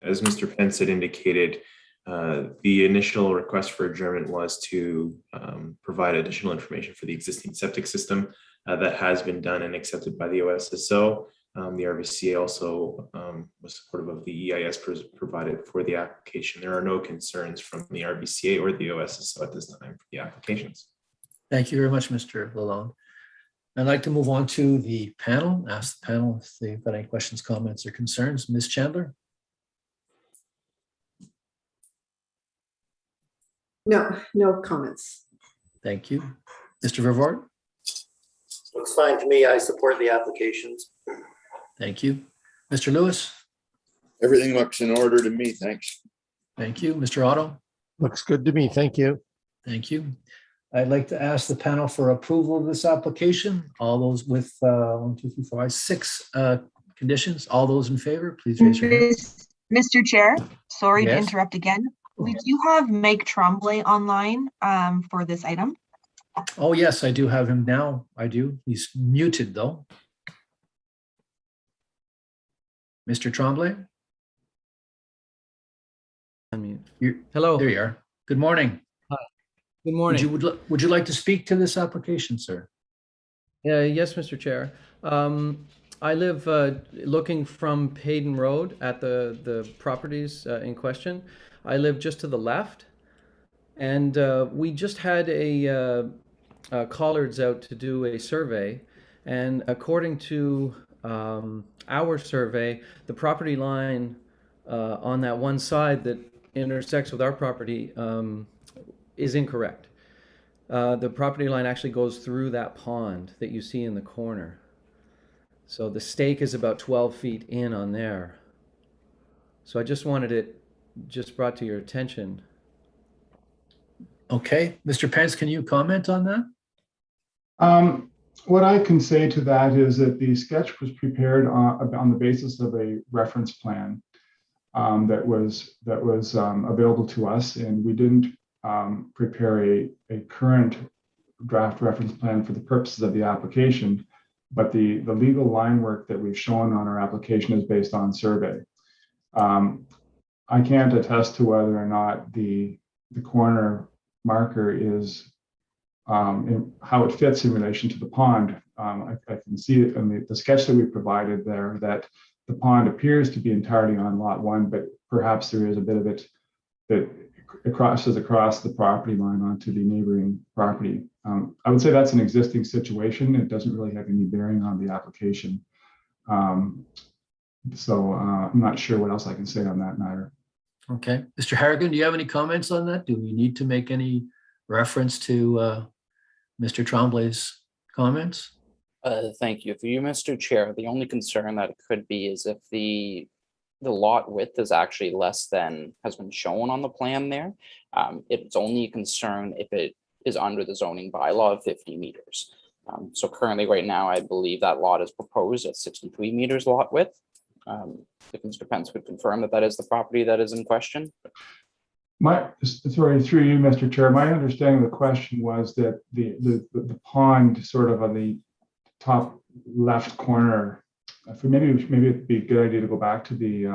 [SPEAKER 6] as Mr. Pence had indicated, the initial request for adjournment was to provide additional information for the existing septic system. That has been done and accepted by the OSSO. The RVCA also was supportive of the EIS provided for the application. There are no concerns from the RVCA or the OSSO at this time for the applications.
[SPEAKER 1] Thank you very much, Mr. Lalonde. I'd like to move on to the panel. Ask the panel if they've got any questions, comments, or concerns. Ms. Chandler?
[SPEAKER 3] No comments.
[SPEAKER 1] Thank you. Mr. Vervoort?
[SPEAKER 15] Looks fine to me. I support the applications.
[SPEAKER 1] Thank you. Mr. Lewis?
[SPEAKER 4] Everything looks in order to me. Thanks.
[SPEAKER 1] Thank you. Mr. Otto?
[SPEAKER 16] Looks good to me. Thank you.
[SPEAKER 1] Thank you. I'd like to ask the panel for approval of this application. All those with 1, 2, 3, 4, 5, 6 conditions. All those in favor, please raise your hand.
[SPEAKER 2] Mr. Chair, sorry to
[SPEAKER 1] Yes.
[SPEAKER 2] interrupt again. We do have Mike Tremblay online for this item.
[SPEAKER 1] Oh, yes, I do have him now. I do. He's muted though. Mr. Tremblay?
[SPEAKER 20] Hello.
[SPEAKER 1] There you are. Good morning.
[SPEAKER 20] Hi. Good morning.
[SPEAKER 1] Would you like to speak to this application, sir?
[SPEAKER 20] Yes, Mr. Chair. I live looking from Hayden Road at the properties in question. I live just to the left, and we just had a collards out to do a survey, and according to our survey, the property line on that one side that intersects with our property is incorrect. The property line actually goes through that pond that you see in the corner. So the stake is about 12 feet in on there. So I just wanted it just brought to your attention.
[SPEAKER 1] Okay, Mr. Pence, can you comment on that?
[SPEAKER 19] What I can say to that is that the sketch was prepared on the basis of a reference plan that was available to us, and we didn't prepare a current draft reference plan for the purposes of the application, but the legal line work that we've shown on our application is based on survey. I can't attest to whether or not the corner marker is how it fits in relation to the pond. I can see it in the sketch that we provided there that the pond appears to be entirely on lot 1, but perhaps there is a bit of it that it crosses across the property line onto the neighboring property. I would say that's an existing situation. It doesn't really have any bearing on the application. So I'm not sure what else I can say on that matter.
[SPEAKER 1] Okay, Mr. Harrigan, do you have any comments on that? Do we need to make any reference to Mr. Tremblay's comments?
[SPEAKER 9] Thank you. Through you, Mr. Chair, the only concern that it could be is if the lot width is actually less than has been shown on the plan there. It's only a concern if it is under the zoning bylaw of 50 meters. So currently right now, I believe that lot is proposed at 63 meters lot width. If Mr. Pence would confirm that that is the property that is in question.
[SPEAKER 19] Sorry, through you, Mr. Chair, my understanding of the question was that the pond sort of on the top left corner, maybe it'd be a good idea to go back to the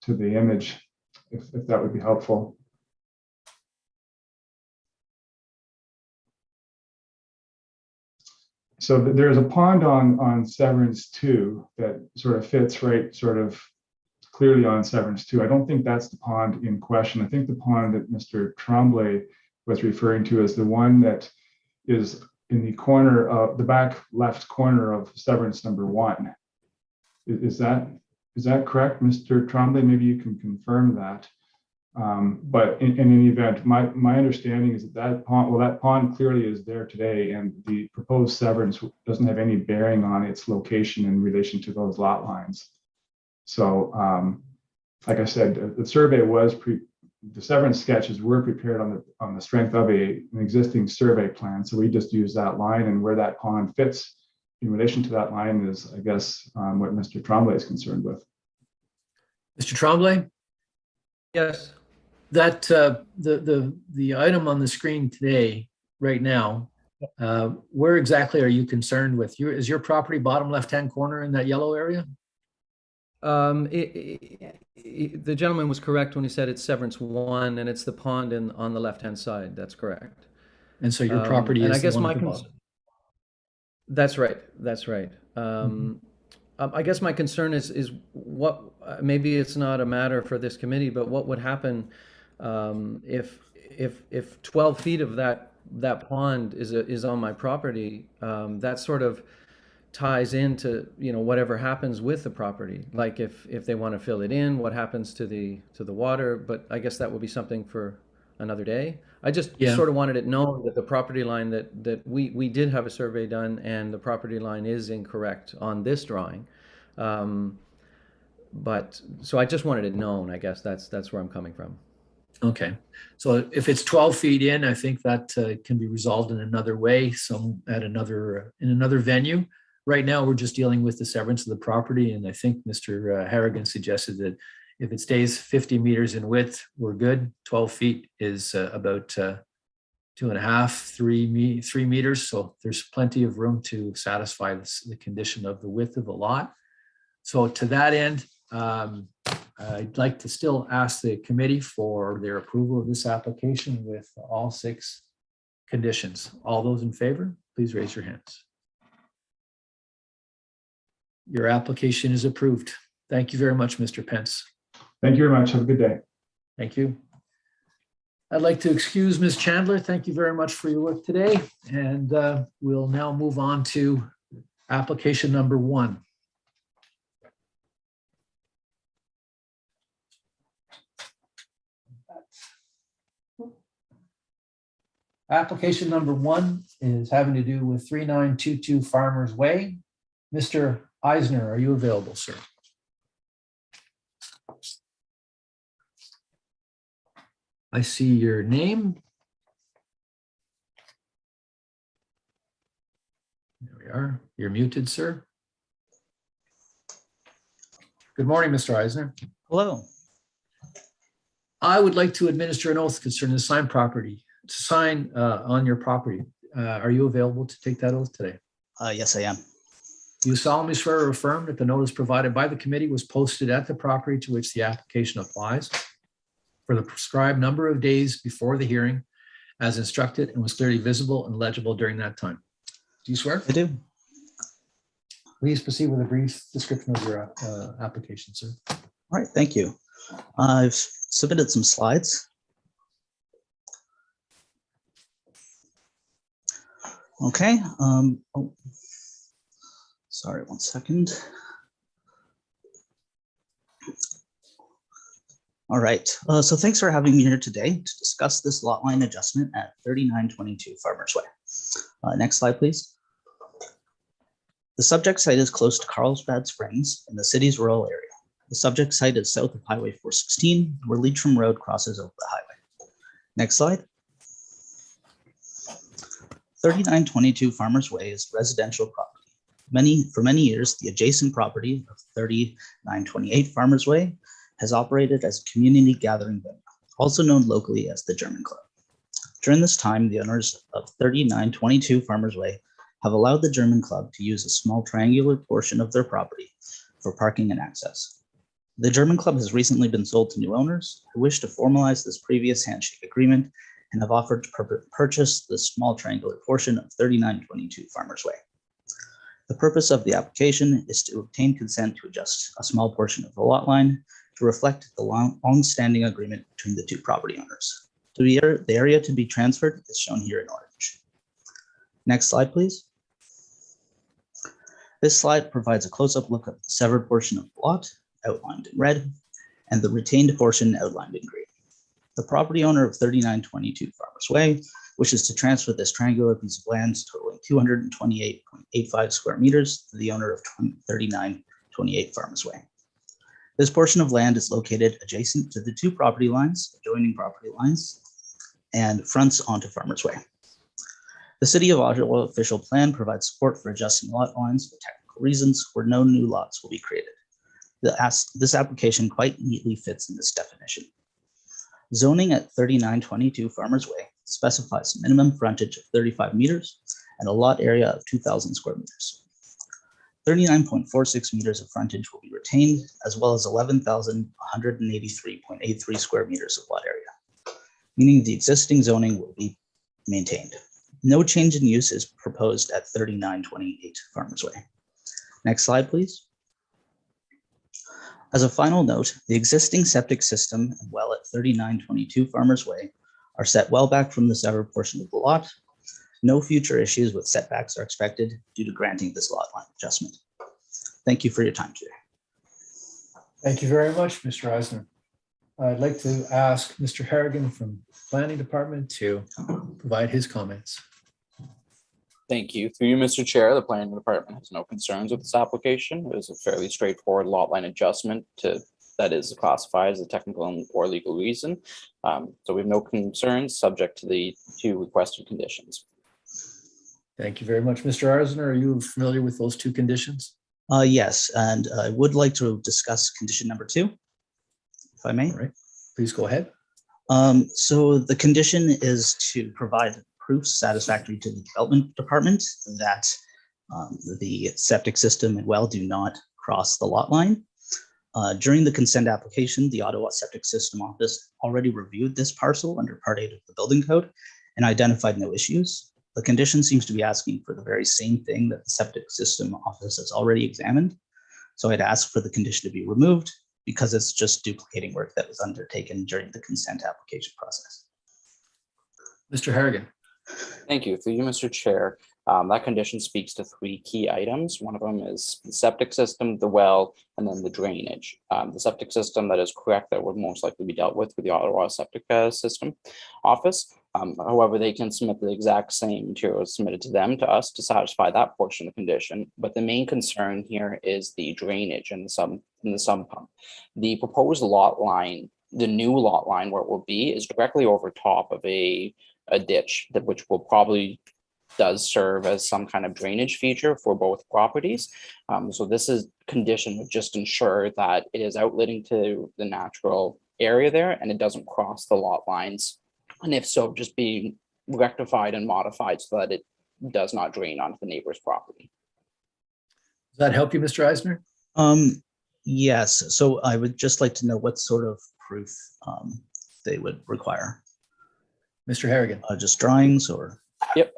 [SPEAKER 19] image if that would be helpful. So there's a pond on Severance 2 that sort of fits right sort of clearly on Severance 2. I don't think that's the pond in question. I think the pond that Mr. Tremblay was referring to is the one that is in the corner of the back left corner of Severance number 1. Is that correct, Mr. Tremblay? Maybe you can confirm that. But in any event, my understanding is that pond clearly is there today, and the proposed severance doesn't have any bearing on its location in relation to those lot lines. So, like I said, the survey was the severance sketches were prepared on the strength of an existing survey plan. So we just use that line, and where that pond fits in relation to that line is, I guess, what Mr. Tremblay is concerned with.
[SPEAKER 1] Mr. Tremblay?
[SPEAKER 20] Yes.
[SPEAKER 1] That the item on the screen today, right now, where exactly are you concerned with? Is your property bottom left-hand corner in that yellow area?
[SPEAKER 20] The gentleman was correct when he said it's Severance 1, and it's the pond on the left-hand side. That's correct.
[SPEAKER 1] And so your property is the one at the bottom.
[SPEAKER 20] That's right. That's right. I guess my concern is what, maybe it's not a matter for this committee, but what would happen if 12 feet of that pond is on my property? That sort of ties into, you know, whatever happens with the property. Like if they want to fill it in, what happens to the water? But I guess that will be something for another day. I just sort of wanted it known that the property line that we did have a survey done, and the property line is incorrect on this drawing. But so I just wanted it known. I guess that's where I'm coming from.
[SPEAKER 1] Okay, so if it's 12 feet in, I think that can be resolved in another way, in another venue. Right now, we're just dealing with the severance of the property, and I think Mr. Harrigan suggested that if it stays 50 meters in width, we're good. 12 feet is about 2.5, 3 meters, so there's plenty of room to satisfy the condition of the width of the lot. So to that end, I'd like to still ask the committee for their approval of this application with all 6 conditions. All those in favor, please raise your hands. Your application is approved. Thank you very much, Mr. Pence.
[SPEAKER 19] Thank you very much. Have a good day.
[SPEAKER 1] Thank you. I'd like to excuse Ms. Chandler. Thank you very much for your work today. And we'll now move on to application number 1. Application number 1 is having to do with 3922 Farmers Way. Mr. Eisner, are you available, sir? I see your name. There we are. You're muted, sir. Good morning, Mr. Eisner.
[SPEAKER 21] Hello.
[SPEAKER 1] I would like to administer an oath concerning the sign on your property. Are you available to take that oath today?
[SPEAKER 21] Yes, I am.
[SPEAKER 1] You solemnly swear or affirm that the notice provided by the committee was posted at the property to which the application applies for the prescribed number of days before the hearing as instructed and was clearly visible and legible during that time. Do you swear?
[SPEAKER 21] I do.
[SPEAKER 1] Please proceed with a brief description of your application, sir.
[SPEAKER 21] All right, thank you. I've submitted some slides. Okay. Sorry, one second. All right, so thanks for having me here today to discuss this lot line adjustment at 3922 Farmers Way. Next slide, please. The subject site is close to Carlsbad Springs in the city's rural area. The subject site is south of Highway 416, where Leitrim Road crosses over the highway. Next slide. 3922 Farmers Way is residential property. For many years, the adjacent property of 3928 Farmers Way has operated as a community gathering venue, also known locally as the German Club. During this time, the owners of 3922 Farmers Way have allowed the German Club to use a small triangular portion of their property for parking and access. The German Club has recently been sold to new owners who wish to formalize this previous handshake agreement and have offered to purchase the small triangular portion of 3922 Farmers Way. The purpose of the application is to obtain consent to adjust a small portion of the lot line to reflect the long-standing agreement between the 2 property owners. The area to be transferred is shown here in orange. Next slide, please. This slide provides a close-up look at the severed portion of the lot, outlined in red, and the retained portion outlined in green. The property owner of 3922 Farmers Way wishes to transfer this triangular piece of land totaling 228.85 square meters to the owner of 3928 Farmers Way. This portion of land is located adjacent to the two adjoining property lines, and fronts onto Farmers Way. The City of Ottawa official plan provides support for adjusting lot lines for technical reasons where no new lots will be created. This application quite neatly fits in this definition. Zoning at 3922 Farmers Way specifies minimum frontage of 35 meters and a lot area of 2,000 square meters. 39.46 meters of frontage will be retained, as well as 11,183.83 square meters of lot area, meaning the existing zoning will be maintained. No change in use is proposed at 3928 Farmers Way. Next slide, please. As a final note, the existing septic system and well at 3922 Farmers Way are set well back from the severed portion of the lot. No future issues with setbacks are expected due to granting this lot line adjustment. Thank you for your time today.
[SPEAKER 1] Thank you very much, Mr. Eisner. I'd like to ask Mr. Harrigan from Planning Department to provide his comments.
[SPEAKER 9] Thank you. Through you, Mr. Chair, the Planning Department has no concerns with this application. It is a fairly straightforward lot line adjustment that is classified as a technical or legal reason. So we have no concerns subject to the two requested conditions.
[SPEAKER 1] Thank you very much. Mr. Eisner, are you familiar with those two conditions?
[SPEAKER 21] Yes, and I would like to discuss condition number 2, if I may.
[SPEAKER 1] All right, please go ahead.
[SPEAKER 21] So the condition is to provide proof satisfactory to the development department that the septic system and well do not cross the lot line. During the consent application, the Ottawa Septic System Office already reviewed this parcel under Part 8 of the building code and identified no issues. The condition seems to be asking for the very same thing that the Septic System Office has already examined. So I'd ask for the condition to be removed because it's just duplicating work that was undertaken during the consent application process.
[SPEAKER 1] Mr. Harrigan.
[SPEAKER 9] Thank you. Through you, Mr. Chair. That condition speaks to 3 key items. One of them is the septic system, the well, and then the drainage. The septic system, that is correct, that would most likely be dealt with the Ottawa Septic System Office. However, they can submit the exact same materials submitted to us to satisfy that portion of the condition. But the main concern here is the drainage and the sump pump. The proposed lot line, the new lot line where it will be, is directly over top of a ditch, which will probably does serve as some kind of drainage feature for both properties. So this is condition would just ensure that it is outletting to the natural area there and it doesn't cross the lot lines. And if so, just be rectified and modified so that it does not drain onto the neighbor's property.
[SPEAKER 1] Does that help you, Mr. Eisner?
[SPEAKER 21] Yes. So I would just like to know what sort of proof they would require.
[SPEAKER 1] Mr. Harrigan.
[SPEAKER 21] Just drawings or?
[SPEAKER 9] Yep.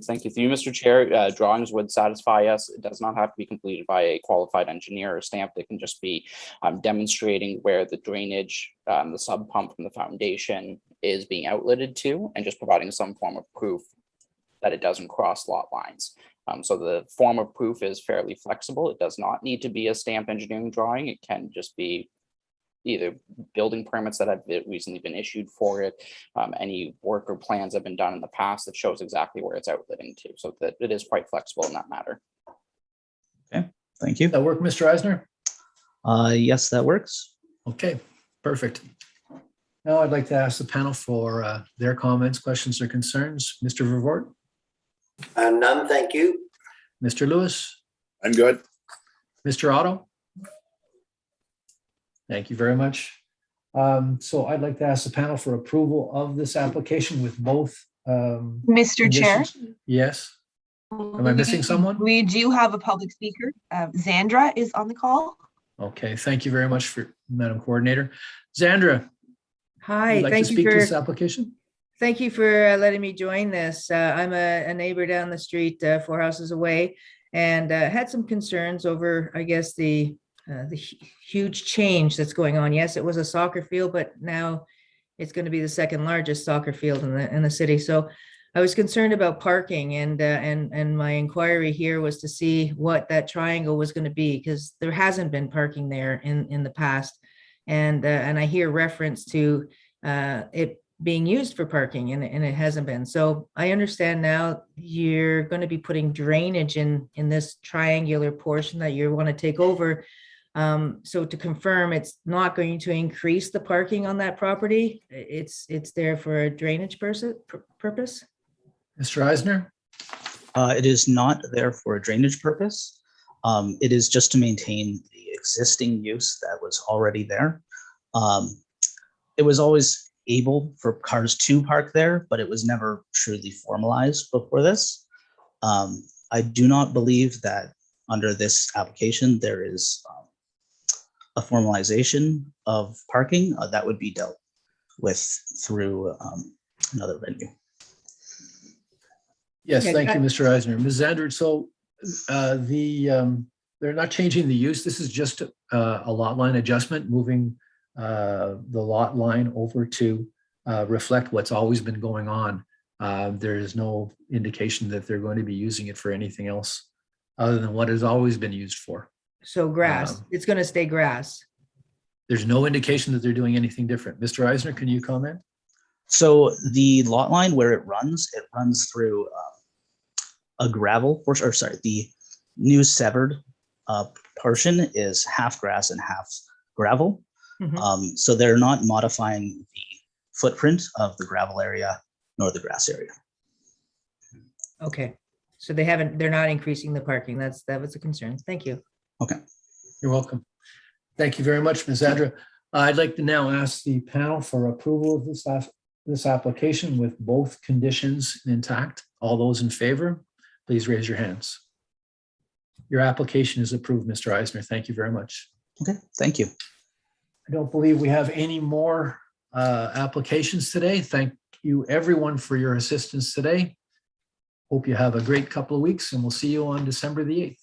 [SPEAKER 9] Thank you. Through you, Mr. Chair. Drawings would satisfy us. It does not have to be completed by a qualified engineer or stamped. It can just be demonstrating where the drainage, the sub pump from the foundation is being outletted to, and just providing some form of proof that it doesn't cross lot lines. So the form of proof is fairly flexible. It does not need to be a stamped engineering drawing. It can just be either building permits that have recently been issued for it, any work or plans have been done in the past that shows exactly where it's outletting to, so that it is quite flexible in that matter.
[SPEAKER 21] Okay, thank you.
[SPEAKER 1] That work, Mr. Eisner?
[SPEAKER 21] Yes, that works.
[SPEAKER 1] Okay, perfect. Now I'd like to ask the panel for their comments, questions, or concerns. Mr. Vervoort?
[SPEAKER 15] None, thank you.
[SPEAKER 1] Mr. Lewis?
[SPEAKER 4] I'm good.
[SPEAKER 1] Mr. Otto? Thank you very much. So I'd like to ask the panel for approval of this application with both.
[SPEAKER 2] Mr. Chair?
[SPEAKER 1] Yes. Am I missing someone?
[SPEAKER 2] We do have a public speaker. Zandra is on the call.
[SPEAKER 1] Okay, thank you very much, for Madam Coordinator. Zandra.
[SPEAKER 5] Hi,
[SPEAKER 1] would like
[SPEAKER 5] thank
[SPEAKER 1] to
[SPEAKER 5] you
[SPEAKER 1] speak
[SPEAKER 5] for
[SPEAKER 1] to this application.
[SPEAKER 5] Thank you for letting me join this. I'm a neighbor down the street, 4 houses away, and had some concerns over, I guess, the huge change that's going on. Yes, it was a soccer field, but now it's going to be the second largest soccer field in the city. So I was concerned about parking, and my inquiry here was to see what that triangle was going to be, because there hasn't been parking there in the past, and I hear reference to it being used for parking, and it hasn't been. So I understand now you're going to be putting drainage in this triangular portion that you want to take over. So to confirm, it's not going to increase the parking on that property. It's there for a drainage purpose.
[SPEAKER 1] Mr. Eisner?
[SPEAKER 21] It is not there for a drainage purpose. It is just to maintain the existing use that was already there. It was always able for cars to park there, but it was never truly formalized before this. I do not believe that under this application there is a formalization of parking that would be dealt with through another venue.
[SPEAKER 1] Yes, thank you, Mr. Eisner. Ms. Zander, so they're not changing the use. This is just a lot line adjustment, moving the lot line over to reflect what's always been going on. There is no indication that they're going to be using it for anything else other than what has always been used for.
[SPEAKER 5] So grass, it's going to stay grass.
[SPEAKER 1] There's no indication that they're doing anything different. Mr. Eisner, can you comment?
[SPEAKER 21] So the lot line where it runs through a gravel portion, or sorry, the new severed portion is half grass and half gravel. So they're not modifying the footprint of the gravel area nor the grass area.
[SPEAKER 5] Okay, so they're not increasing the parking. That was a concern. Thank you.
[SPEAKER 21] Okay.
[SPEAKER 1] You're welcome. Thank you very much, Ms. Andra. I'd like to now ask the panel for approval of this application with both conditions intact. All those in favor, please raise your hands. Your application is approved, Mr. Eisner. Thank you very much.
[SPEAKER 21] Okay, thank you.
[SPEAKER 1] I don't believe we have any more applications today. Thank you everyone for your assistance today. Hope you have a great couple of weeks, and we'll see you on December the 8th.